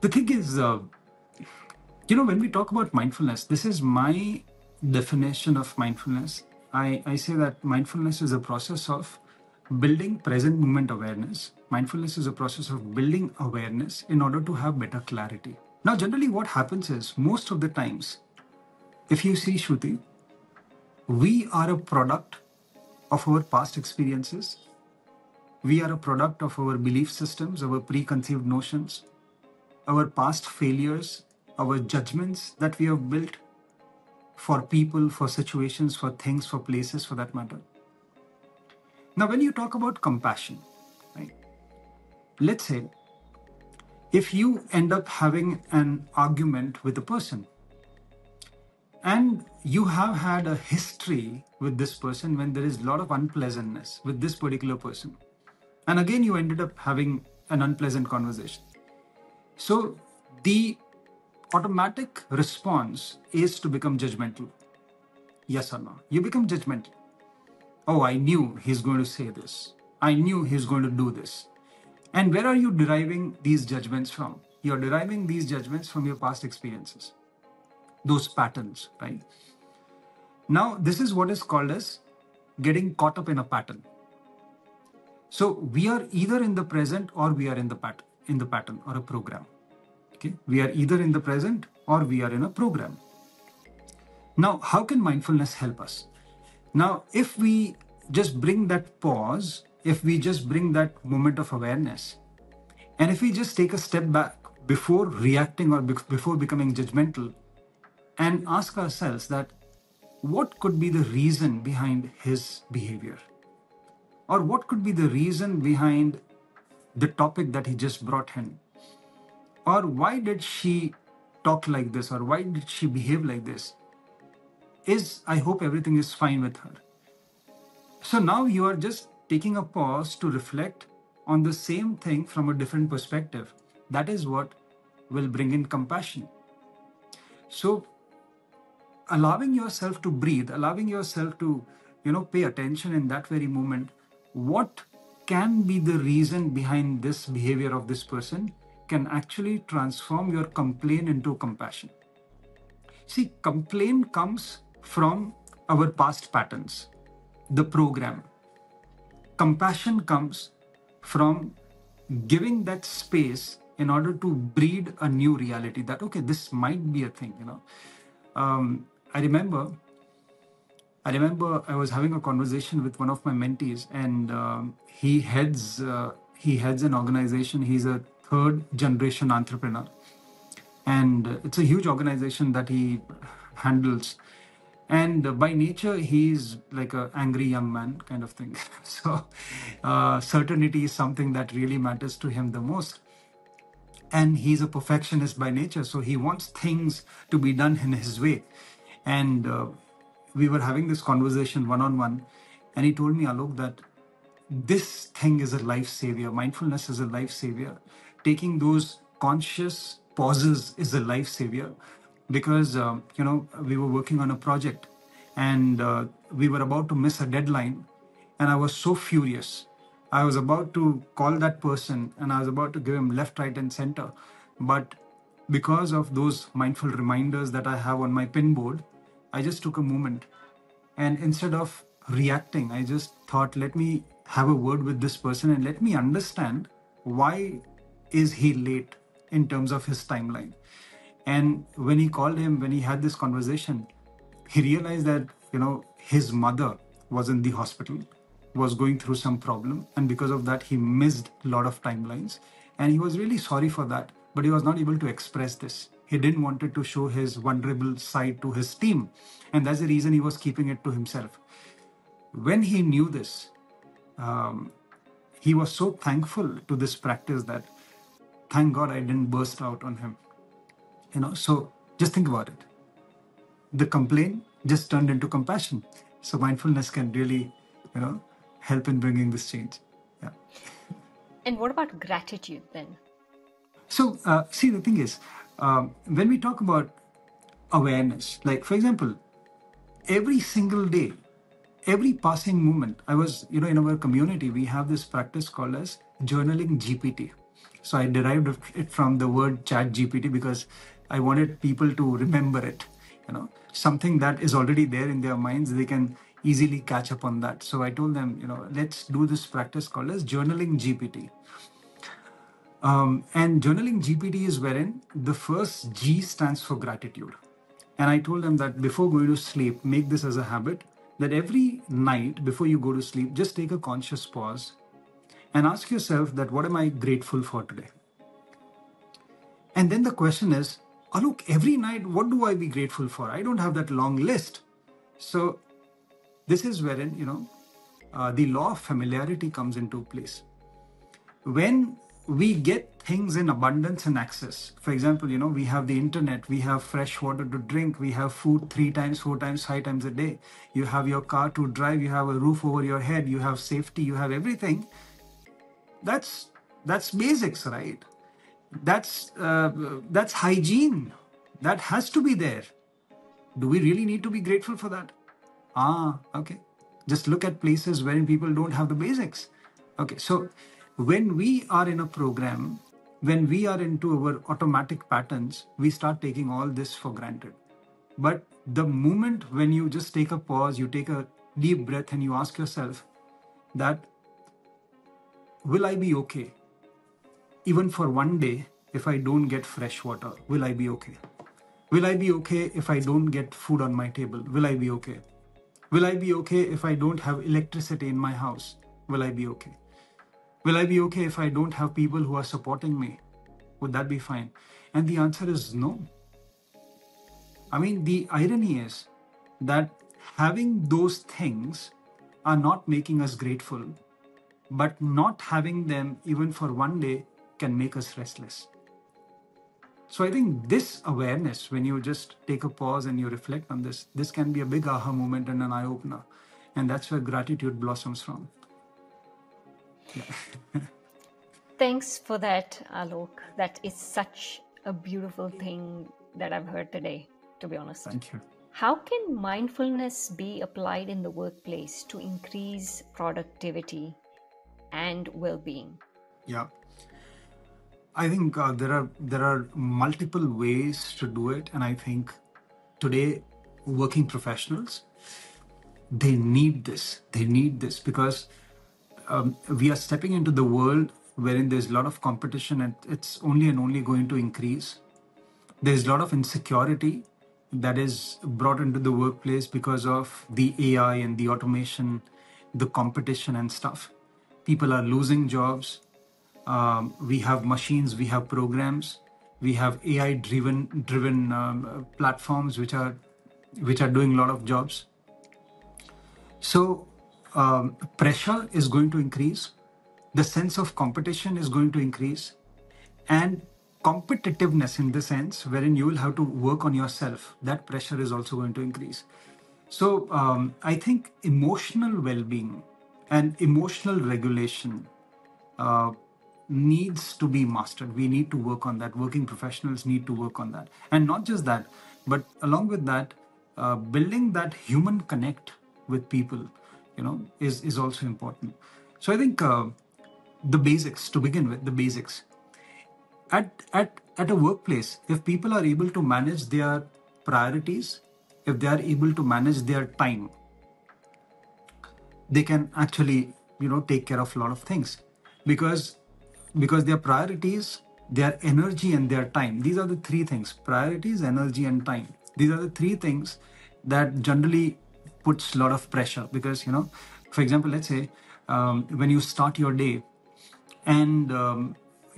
The thing is, when we talk about mindfulness, this is my definition of mindfulness. I say that mindfulness is a process of building present moment awareness. Mindfulness is a process of building awareness in order to have better clarity. Now, generally, what happens is most of the times, if you see, Shruti, we are a product of our past experiences. We are a product of our belief systems, our preconceived notions, our past failures, our judgments that we have built for people, for situations, for things, for places, for that matter. Now, when you talk about compassion, right? Let's say if you end up having an argument with a person and you have had a history with this person when there is a lot of unpleasantness with this particular person, and again you ended up having an unpleasant conversation. So the automatic response is to become judgmental. Yes or no? You become judgmental. Oh, I knew he's going to say this. I knew he's going to do this. And where are you deriving these judgments from? You're deriving these judgments from your past experiences, those patterns, right? Now, this is what is called as getting caught up in a pattern. So we are either in the present or we are in the pattern or a program. Okay, we are either in the present or we are in a program. Now, how can mindfulness help us? Now, if we just bring that pause, if we just bring that moment of awareness, and if we just take a step back before reacting or before becoming judgmental and ask ourselves that what could be the reason behind his behavior? Or what could be the reason behind the topic that he just brought in? Or why did she talk like this? Or why did she behave like this? I hope everything is fine with her. So now you are just taking a pause to reflect on the same thing from a different perspective. That is what will bring in compassion. So allowing yourself to breathe, allowing yourself to, pay attention in that very moment, what can be the reason behind this behavior of this person can actually transform your complaint into compassion. See, complaint comes from our past patterns, the program. Compassion comes from giving that space in order to breed a new reality that, okay, this might be a thing. Um, I remember I was having a conversation with one of my mentees, and he heads an organization. He's a third generation entrepreneur, and it's a huge organization that he handles. And by nature, he's like an angry young man kind of thing. So, certainty is something that really matters to him the most. And he's a perfectionist by nature, so he wants things to be done in his way. And we were having this conversation one on one, and he told me, Alok, that this thing is a life savior. Mindfulness is a life savior. Taking those conscious pauses is a life savior, because we were working on a project, and we were about to miss a deadline, and I was so furious. I was about to call that person, and I was about to give him left, right, and center, but because of those mindful reminders that I have on my pin board, I just took a moment, and instead of reacting, I just thought, let me have a word with this person and let me understand why is he late in terms of his timeline. And when he called him, when he had this conversation, he realized that, his mother was in the hospital, was going through some problem, and because of that, he missed a lot of timelines. And he was really sorry for that, but he was not able to express this. He didn't wanted to show his vulnerable side to his team, and that's the reason he was keeping it to himself. When he knew this, he was so thankful to this practice that, thank God I didn't burst out on him. So just think about it. The complaint just turned into compassion. So mindfulness can really, help in bringing this change. Yeah. And what about gratitude then? So see, the thing is, when we talk about awareness, like for example, every single day, every passing moment, I was, in our community, we have this practice called as journaling GPT. So I derived it from the word chat GPT, because I wanted people to remember it, something that is already there in their minds, they can easily catch up on that. So I told them, let's do this practice called as journaling GPT. And journaling GPT is wherein the first G stands for gratitude. And I told them that before going to sleep, make this as a habit, that every night before you go to sleep, just take a conscious pause and ask yourself that, what am I grateful for today? And then the question is, oh, look, every night, what do I be grateful for? I don't have that long list. So this is wherein, the law of familiarity comes into place. When we get things in abundance and access, for example, we have the internet, we have fresh water to drink, we have food 3 times, 4 times, 5 times a day, you have your car to drive, you have a roof over your head, you have safety, you have everything. That's basics, right? That's hygiene. That has to be there. Do we really need to be grateful for that? Okay. Just look at places wherein people don't have the basics. Okay, so when we are in a program, when we are into our automatic patterns, we start taking all this for granted. But the moment when you just take a pause, you take a deep breath and you ask yourself that, will I be okay? Even for one day, if I don't get fresh water, will I be okay? Will I be okay if I don't get food on my table? Will I be okay? Will I be okay if I don't have electricity in my house? Will I be okay? Will I be okay if I don't have people who are supporting me? Would that be fine? And the answer is no. I mean, the irony is that having those things are not making us grateful, but not having them even for one day can make us restless. So I think this awareness, when you just take a pause and you reflect on this can be a big aha moment and an eye opener. And that's where gratitude blossoms from. Yeah. Thanks for that, Alok. That is such a beautiful thing that I've heard today, to be honest. Thank you. How can mindfulness be applied in the workplace to increase productivity and well being? Yeah. I think there are multiple ways to do it, and I think today working professionals, they need this. They need this because we are stepping into the world wherein there's a lot of competition, and it's only and only going to increase. There's a lot of insecurity that is brought into the workplace because of the AI and the automation, the competition and stuff. People are losing jobs. We have machines, we have programs, we have AI driven platforms which are doing a lot of jobs. So pressure is going to increase, the sense of competition is going to increase, and competitiveness in the sense wherein you will have to work on yourself, that pressure is also going to increase. So I think emotional well-being and emotional regulation uh, needs to be mastered. We need to work on that. Working professionals need to work on that. And not just that, but along with that, building that human connect with people, is also important. So I think the basics, to begin with, the basics. At a workplace, if people are able to manage their priorities, if they are able to manage their time, they can actually take care of a lot of things, because their priorities, their energy and their time, these are the three things: priorities, energy and time. These are the three things that generally puts a lot of pressure, because for example, let's say when you start your day, and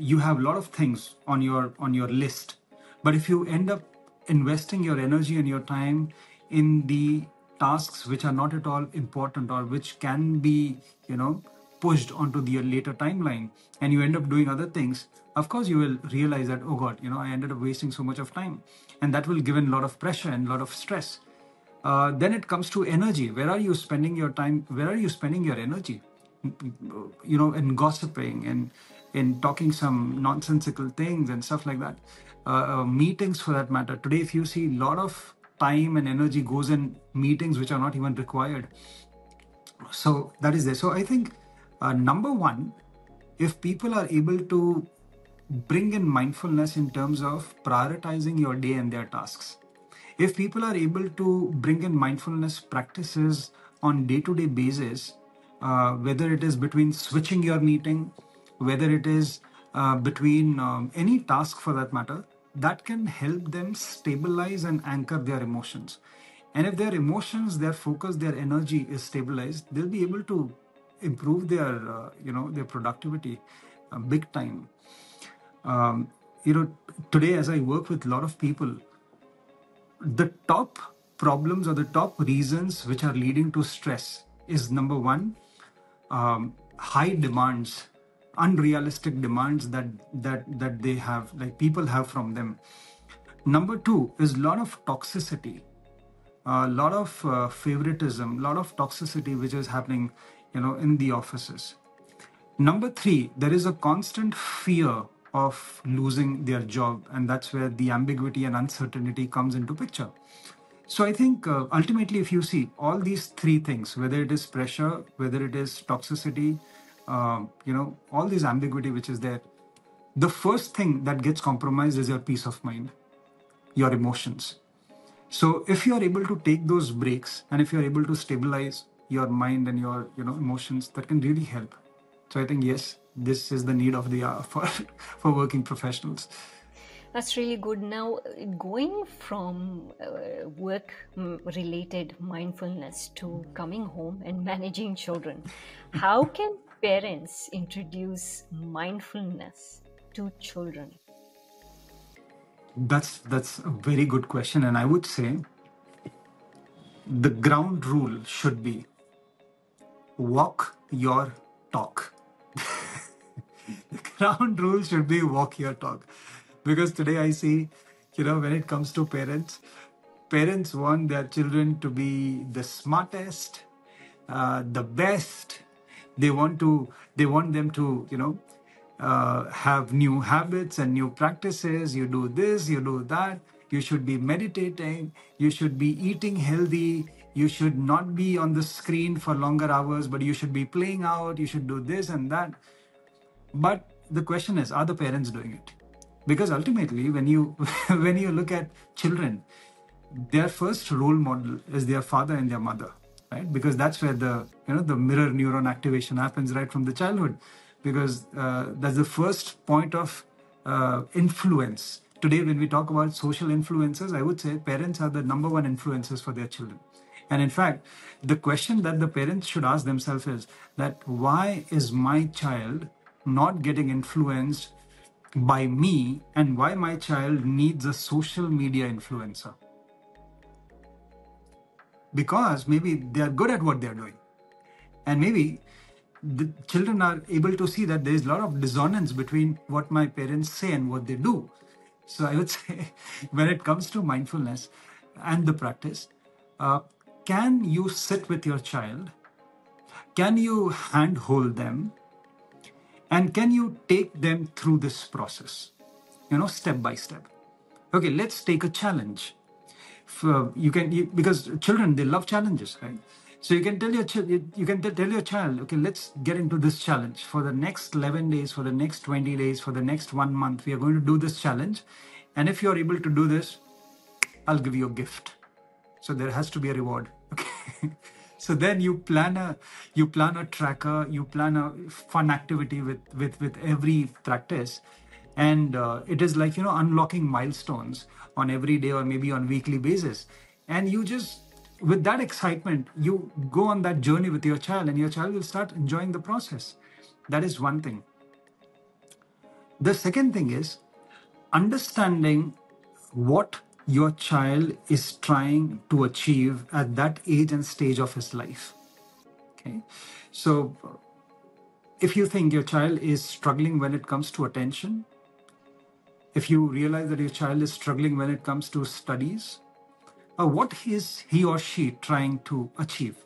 you have a lot of things on your list, but if you end up investing your energy and your time in the tasks which are not at all important, or which can be pushed onto the later timeline, and you end up doing other things, of course you will realize that, oh god, I ended up wasting so much of time, and that will give in a lot of pressure and a lot of stress. Then it comes to energy. Where are you spending your time? Where are you spending your energy? In gossiping and in talking some nonsensical things and stuff like that. Meetings, for that matter. Today, if you see, a lot of time and energy goes in meetings which are not even required. So that is there. So I think number one, if people are able to bring in mindfulness in terms of prioritizing your day and their tasks, if people are able to bring in mindfulness practices on day-to-day basis, whether it is between switching your meeting, whether it is between any task for that matter, that can help them stabilize and anchor their emotions. And if their emotions, their focus, their energy is stabilized, they'll be able to improve their productivity big time. Um, Today, as I work with a lot of people, the top problems or the top reasons which are leading to stress is: number one, high demands, unrealistic demands that they have, like people have from them. Number two is a lot of toxicity, a lot of favoritism, a lot of toxicity which is happening, in the offices. Number three, there is a constant fear of losing their job, and that's where the ambiguity and uncertainty comes into picture. So I think ultimately, if you see all these three things, whether it is pressure, whether it is toxicity, all this ambiguity which is there, the first thing that gets compromised is your peace of mind, your emotions. So if you are able to take those breaks, and if you are able to stabilize your mind and your emotions, that can really help. So I think yes, this is the need of the hour for for working professionals. That's really good. Now, going from work related mindfulness to coming home and managing children, how can parents introduce mindfulness to children? That's a very good question, and I would say the ground rule should be walk your talk. The ground rule should be walk your talk. Because today I see, when it comes to parents, parents want their children to be the smartest, the best. They want them to, have new habits and new practices. You do this, you do that. You should be meditating. You should be eating healthy. You should not be on the screen for longer hours, but you should be playing out. You should do this and that. But the question is, are the parents doing it? Because ultimately, when you when you look at children, their first role model is their father and their mother, right? Because that's where the mirror neuron activation happens right from the childhood, because that's the first point of influence. Today, when we talk about social influences, I would say parents are the number one influencers for their children. And in fact, the question that the parents should ask themselves is that why is my child not getting influenced by me, and why my child needs a social media influencer? Because maybe they are good at what they are doing, and maybe the children are able to see that there is a lot of dissonance between what my parents say and what they do. So I would say, when it comes to mindfulness and the practice, uh, can you sit with your child, can you handhold them, and can you take them through this process, step by step? Okay, let's take a challenge. Because children, they love challenges, right? So you can tell your tell your child, okay, let's get into this challenge for the next 11 days, for the next 20 days, for the next 1 month. We are going to do this challenge, and if you are able to do this, I'll give you a gift. So there has to be a reward. Okay. So then you plan a tracker, you plan a fun activity with every practice, and it is like unlocking milestones on every day or maybe on weekly basis, and you just, with that excitement, you go on that journey with your child, and your child will start enjoying the process. That is one thing. The second thing is understanding what your child is trying to achieve at that age and stage of his life. Okay. So if you think your child is struggling when it comes to attention, if you realize that your child is struggling when it comes to studies, what is he or she trying to achieve?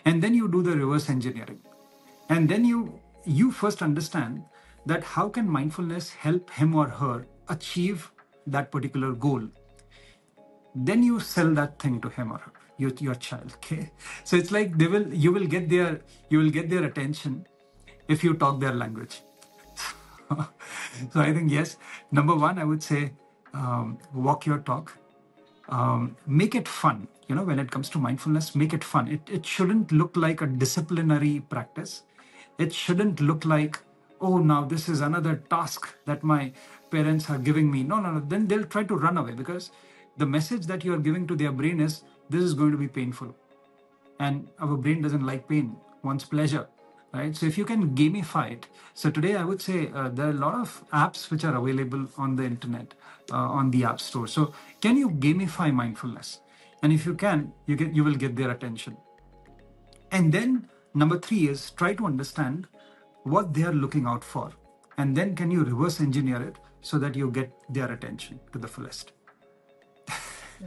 And then you do the reverse engineering. And then you first understand that how can mindfulness help him or her achieve that particular goal. Then you sell that thing to him or her, your child. Okay. So it's like you will get their attention if you talk their language. So I think, yes, number one, I would say, walk your talk. Make it fun. When it comes to mindfulness, make it fun. It shouldn't look like a disciplinary practice. It shouldn't look like, oh, now this is another task that my parents are giving me. No, no, no. Then they'll try to run away, because the message that you are giving to their brain is, this is going to be painful. And our brain doesn't like pain, wants pleasure, right? So if you can gamify it. So today I would say there are a lot of apps which are available on the internet, on the app store. So can you gamify mindfulness? And if you can, you will get their attention. And then number three is, try to understand what they are looking out for, and then can you reverse engineer it so that you get their attention to the fullest.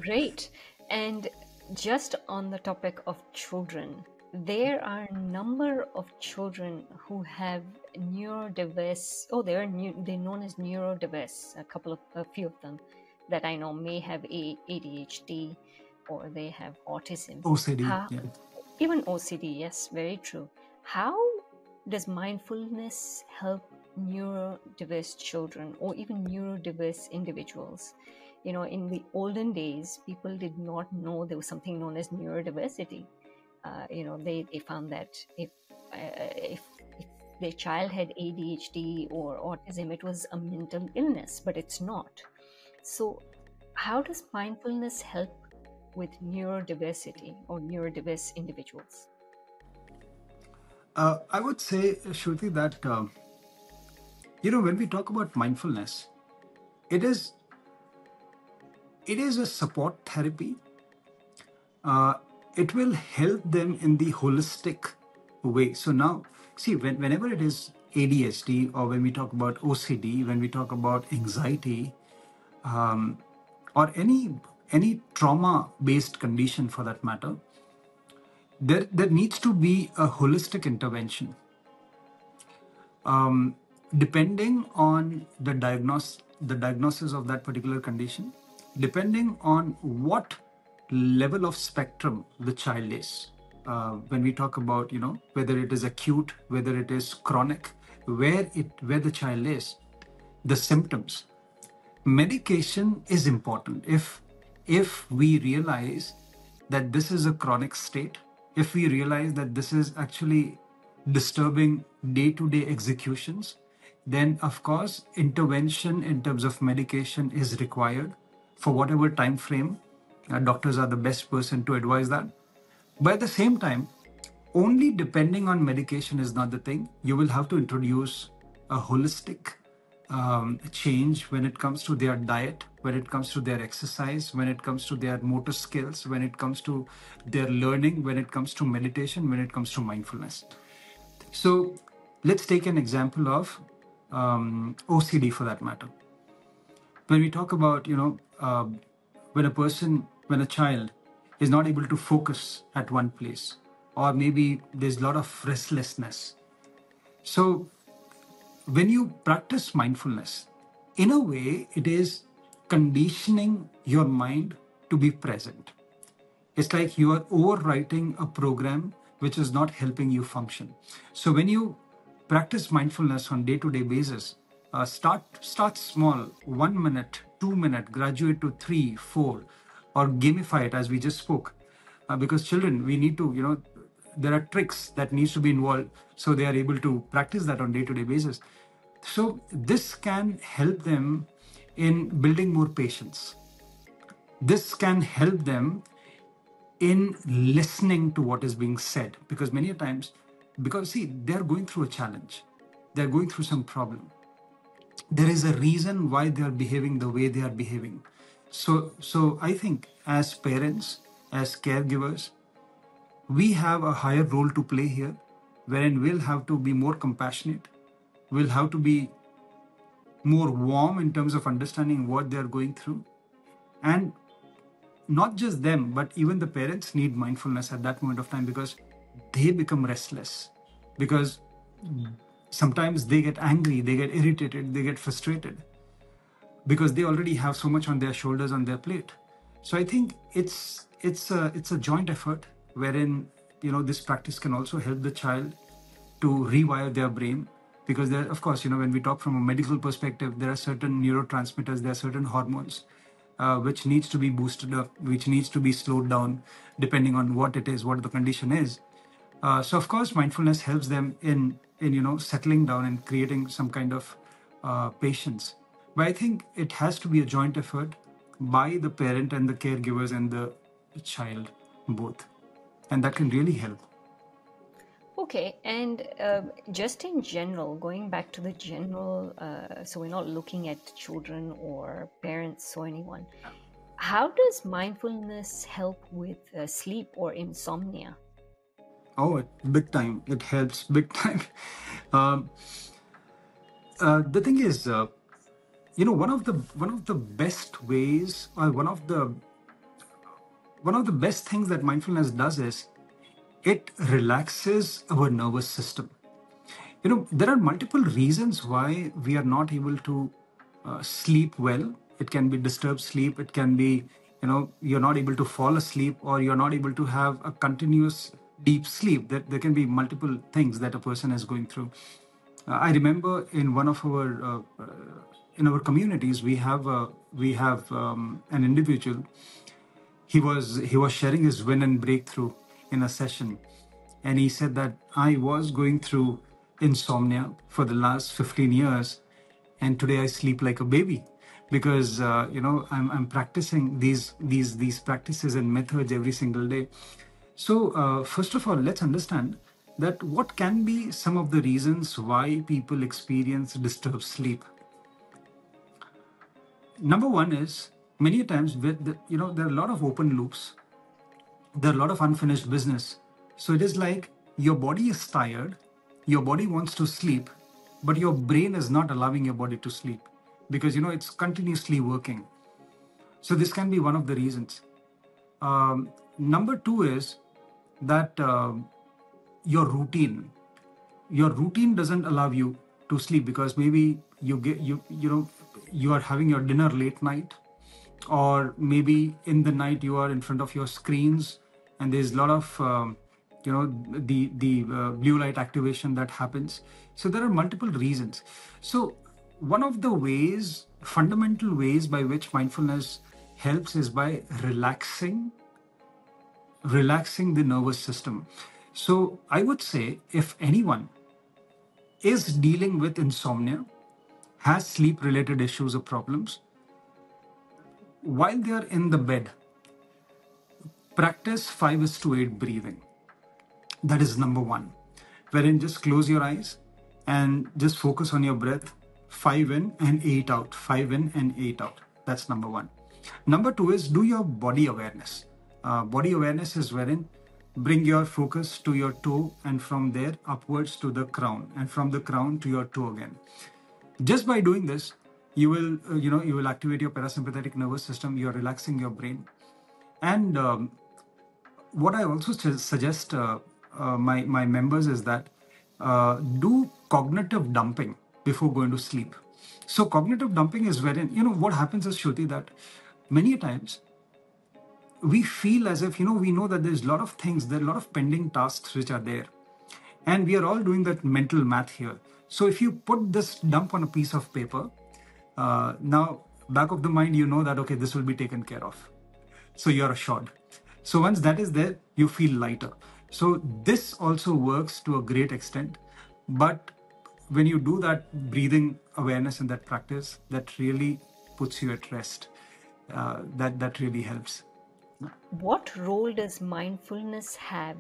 Great. And just on the topic of children, there are a number of children who have neurodiverse, they're known as neurodiverse, a few of them that I know may have ADHD, or they have autism. OCD, yeah. Even OCD, yes, very true. How does mindfulness help neurodiverse children or even neurodiverse individuals? In the olden days, people did not know there was something known as neurodiversity. They found that if their child had ADHD or autism, it was a mental illness, but it's not. So how does mindfulness help with neurodiversity or neurodiverse individuals? I would say, Shruti, that when we talk about mindfulness, it is a support therapy. it will help them in the holistic way. So now, see, whenever it is ADHD, or when we talk about OCD, when we talk about anxiety, or any trauma-based condition for that matter, there needs to be a holistic intervention, depending on the diagnosis of that particular condition, depending on what level of spectrum the child is. When we talk about, whether it is acute, whether it is chronic, where the child is, the symptoms, medication is important. If we realize that this is a chronic state, if we realize that this is actually disturbing day-to-day executions, then of course intervention in terms of medication is required for whatever time frame. Doctors are the best person to advise that. But at the same time, only depending on medication is not the thing. You will have to introduce a holistic change when it comes to their diet, when it comes to their exercise, when it comes to their motor skills, when it comes to their learning, when it comes to meditation, when it comes to mindfulness. So let's take an example of OCD for that matter. When we talk about, when a child is not able to focus at one place, or maybe there's a lot of restlessness. So when you practice mindfulness, in a way, it is conditioning your mind to be present. It's like you are overwriting a program which is not helping you function. So when you practice mindfulness on day-to-day basis, start small, 1 minute, 2 minute, graduate to 3, 4, or gamify it as we just spoke. Because children, we need to, there are tricks that needs to be involved so they are able to practice that on day-to-day basis. So this can help them in building more patience. This can help them in listening to what is being said, because many times, because see, they're going through a challenge, they're going through some problem, there is a reason why they are behaving the way they are behaving. So I think as parents, as caregivers, we have a higher role to play here, wherein we'll have to be more compassionate, we'll have to be more warm in terms of understanding what they're going through. And not just them, but even the parents need mindfulness at that moment of time, because they become restless, because sometimes they get angry, they get irritated, they get frustrated, because they already have so much on their shoulders, on their plate. So I think it's a joint effort, wherein this practice can also help the child to rewire their brain, because there, of course, when we talk from a medical perspective, there are certain neurotransmitters, there are certain hormones which needs to be boosted up, which needs to be slowed down, depending on what it is, what the condition is. So of course, mindfulness helps them in settling down and creating some kind of patience. But I think it has to be a joint effort by the parent and the caregivers and the child both, and that can really help. Okay, and just in general, going back to the general, so we're not looking at children or parents or anyone, how does mindfulness help with sleep or insomnia? Oh, big time! It helps big time. um, the thing is, one of the best ways, or one of the best things that mindfulness does is it relaxes our nervous system. There are multiple reasons why we are not able to sleep well. It can be disturbed sleep, it can be, you're not able to fall asleep, or you're not able to have a continuous deep sleep. That there can be multiple things that a person is going through. I remember in one of our in our communities, we have an individual. He was sharing his win and breakthrough in a session, and he said that I was going through insomnia for the last 15 years, and today I sleep like a baby, because I'm practicing these practices and methods every single day. So first of all, let's understand that what can be some of the reasons why people experience disturbed sleep. Number one is, many times with there are a lot of open loops There are a lot of unfinished business. So it is like your body is tired, your body wants to sleep, but your brain is not allowing your body to sleep because it's continuously working. So this can be one of the reasons. Number two is that your routine your routine doesn't allow you to sleep because maybe you are having your dinner late night, or maybe in the night you are in front of your screens, and there's a lot of the blue light activation that happens. So there are multiple reasons. So one of the fundamental ways by which mindfulness helps is by relaxing the nervous system. So I would say if anyone is dealing with insomnia, has sleep related issues or problems, while they are in the bed, practice 5 is to 8 breathing. That is number one, wherein just close your eyes and just focus on your breath, 5 in and 8 out, 5 in and 8 out. That's number one. Number two is do your body awareness. Body awareness is wherein bring your focus to your toe and from there upwards to the crown and from the crown to your toe again. Just by doing this, you will you will activate your parasympathetic nervous system. You are relaxing your brain. And what I also suggest my members is that do cognitive dumping before going to sleep. So cognitive dumping is wherein what happens is, Shruti, that many times we feel as if we know that there's a lot of things, there are a lot of pending tasks which are there, and we are all doing that mental math here. So if you put this dump on a piece of paper, now back of the mind that okay, this will be taken care of, so you're assured. So once that is there, you feel lighter. So this also works to a great extent, but when you do that breathing awareness and that practice, that really puts you at rest. That really helps. What role does mindfulness have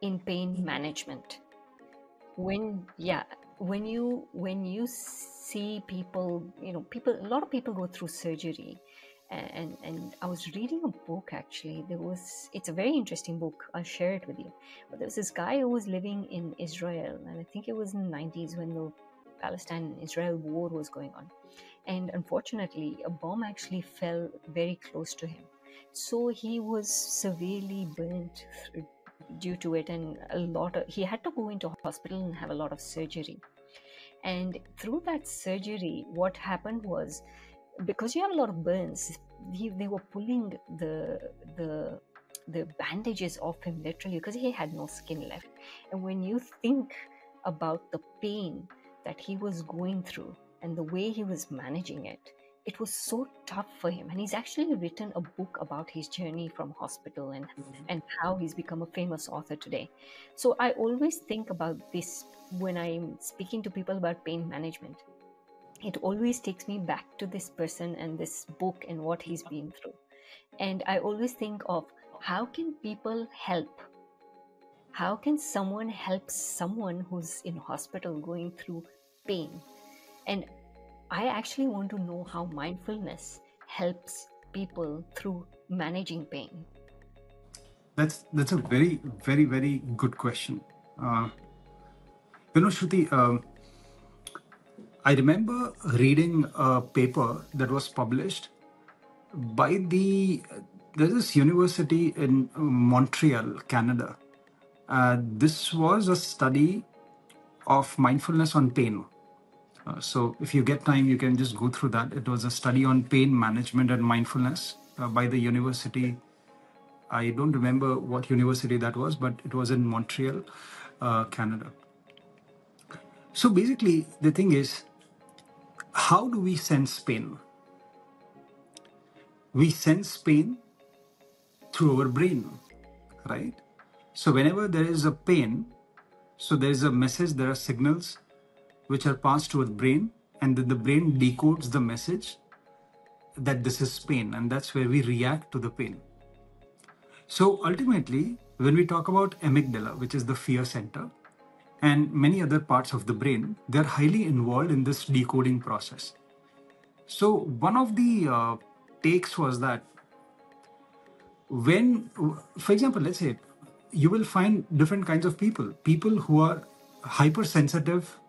in pain management? When you see people, a lot of people go through surgery, and I was reading a book, actually. It's a very interesting book. I'll share it with you. But there was this guy who was living in Israel, and I think it was in the 90s when the Palestine-Israel war was going on. And unfortunately, a bomb actually fell very close to him. So he was severely burnt due to it, and he had to go into hospital and have a lot of surgery. And through that surgery, what happened was, because you have a lot of burns, they were pulling the bandages off him, literally, because he had no skin left. And when you think about the pain that he was going through and the way he was managing it, it was so tough for him. And he's actually written a book about his journey from hospital and how he's become a famous author today. So I always think about this when I'm speaking to people about pain management. It always takes me back to this person and this book and what he's been through. And I always think of, how can people help? How can someone help someone who's in hospital going through pain? And I actually want to know how mindfulness helps people through managing pain. That's a very, very, very good question. Shruti, I remember reading a paper that was published by there's this university in Montreal, Canada. This was a study of mindfulness on pain. So if you get time, you can just go through that. It was a study on pain management and mindfulness by the university. I don't remember what university that was, but it was in Montreal, Canada. So basically, the thing is, how do we sense pain? We sense pain through our brain, right? So whenever there is a pain, so there is a message, there are signals which are passed to our brain, and then the brain decodes the message that this is pain, and that's where we react to the pain. So ultimately, when we talk about amygdala, which is the fear center, and many other parts of the brain, they're highly involved in this decoding process. So one of the takes was that when, for example, let's say you will find different kinds of people who are hypersensitive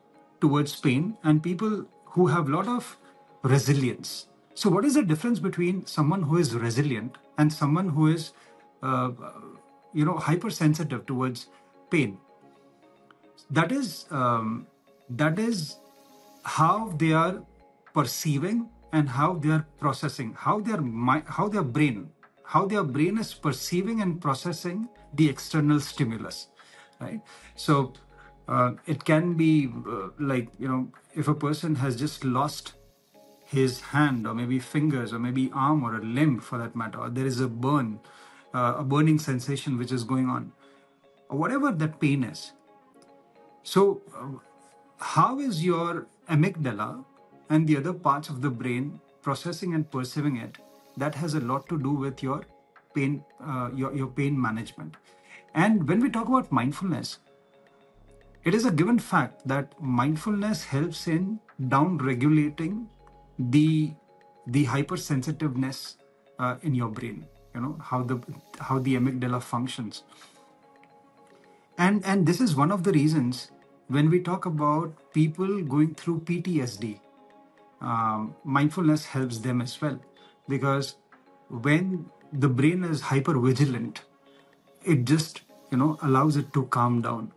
towards pain and people who have a lot of resilience. So what is the difference between someone who is resilient and someone who is uh, hypersensitive towards pain? That is how they are perceiving and how they are processing, how their brain is perceiving and processing the external stimulus, right? So it can be like, if a person has just lost his hand or maybe fingers or maybe arm or a limb for that matter, or there is a burning sensation which is going on, or whatever that pain is. So, how is your amygdala and the other parts of the brain processing and perceiving it? That has a lot to do with your pain, your pain management. And when we talk about mindfulness, it is a given fact that mindfulness helps in down regulating the hypersensitiveness in your brain. How the amygdala functions. And this is one of the reasons when we talk about people going through PTSD, mindfulness helps them as well, because when the brain is hyper vigilant, it just allows it to calm down.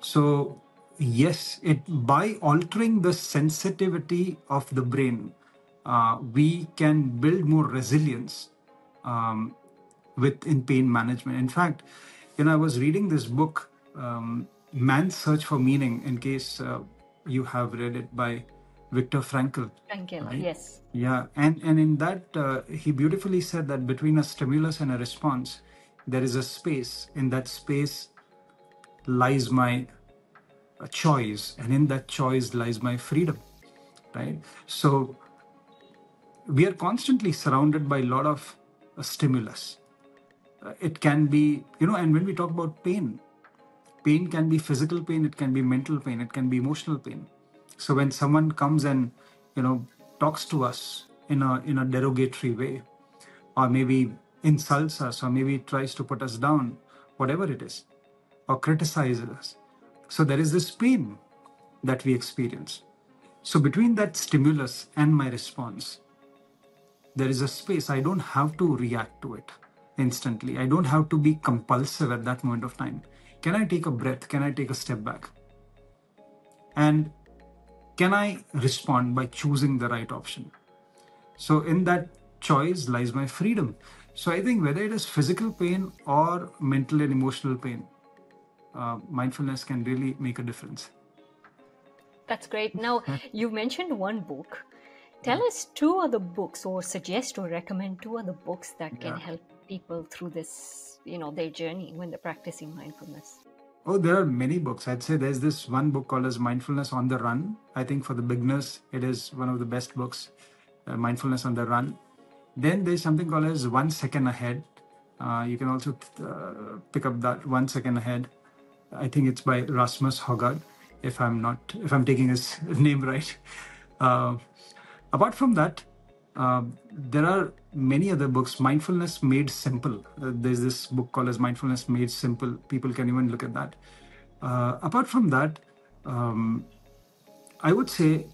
So yes, it by altering the sensitivity of the brain, we can build more resilience um, within pain management. In fact, I was reading this book, Man's Search for Meaning, in case you have read it, by Viktor Frankl. Frankel, Right? yes. Yeah, and in that he beautifully said that between a stimulus and a response, there is a space. In that space lies my choice, and in that choice lies my freedom. Right. So we are constantly surrounded by a lot of stimulus. It can be, and when we talk about pain, pain can be physical pain, it can be mental pain, it can be emotional pain. So when someone comes and talks to us in a derogatory way, or maybe insults us, or maybe tries to put us down, whatever it is, or criticizes us, so there is this pain that we experience. So between that stimulus and my response, there is a space. I don't have to react to it instantly. I don't have to be compulsive at that moment of time. Can I take a breath? Can I take a step back? And can I respond by choosing the right option? So in that choice lies my freedom. So I think whether it is physical pain or mental and emotional pain, mindfulness can really make a difference. That's great. Now, you mentioned one book. Tell us two other books, or suggest or recommend two other books that can Yeah. help people through this, their journey when they're practicing mindfulness. Oh, there are many books. I'd say there's this one book called as Mindfulness on the Run. I think for the beginners, it is one of the best books, Mindfulness on the Run. Then there's something called as 1 Second Ahead. You can also pick up that 1 Second Ahead. I think it's by Rasmus Hogard, if I'm taking his name right. Uh, Apart from that, there are many other books. Mindfulness Made Simple. There's this book called as Mindfulness Made Simple. People can even look at that. Apart from that, um, I would say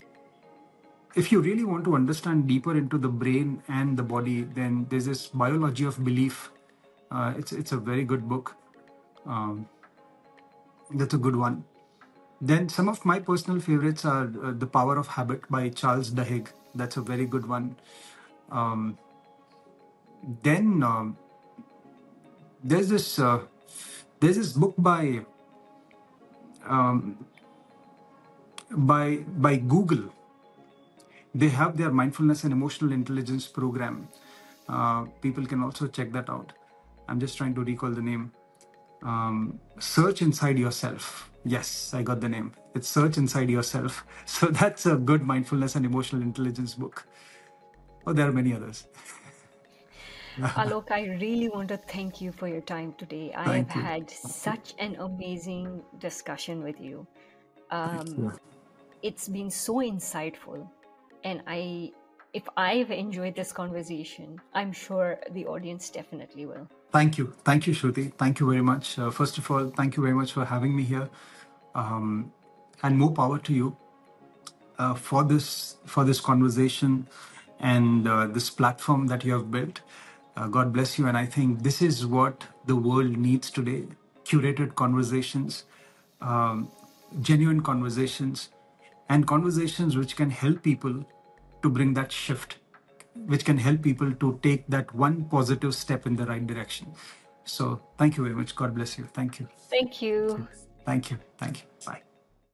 if you really want to understand deeper into the brain and the body, then there's this Biology of Belief. It's a very good book. Um, that's a good one. Then some of my personal favorites are The Power of Habit by Charles Duhigg. That's a very good one. Um, then there's this book um, by Google. They have their mindfulness and emotional intelligence program. People can also check that out. I'm just trying to recall the name. Search Inside Yourself. Yes, I got the name. It's Search Inside Yourself. So that's a good mindfulness and emotional intelligence book. Oh, there are many others. Alok, I really want to thank you for your time today. I have Thank you. had such an amazing discussion with you. Thank you. It's been so insightful. And if I've enjoyed this conversation, I'm sure the audience definitely will. Thank you, Shruti. Thank you very much. First of all, thank you very much for having me here, and more power to you for this conversation and this platform that you have built. God bless you. And I think this is what the world needs today: curated conversations, um, genuine conversations, and conversations which can help people to bring that shift, which can help people to take that one positive step in the right direction. So, thank you very much. God bless you. Thank you. Thank Thank you. you. Thank you. Thank you. Bye.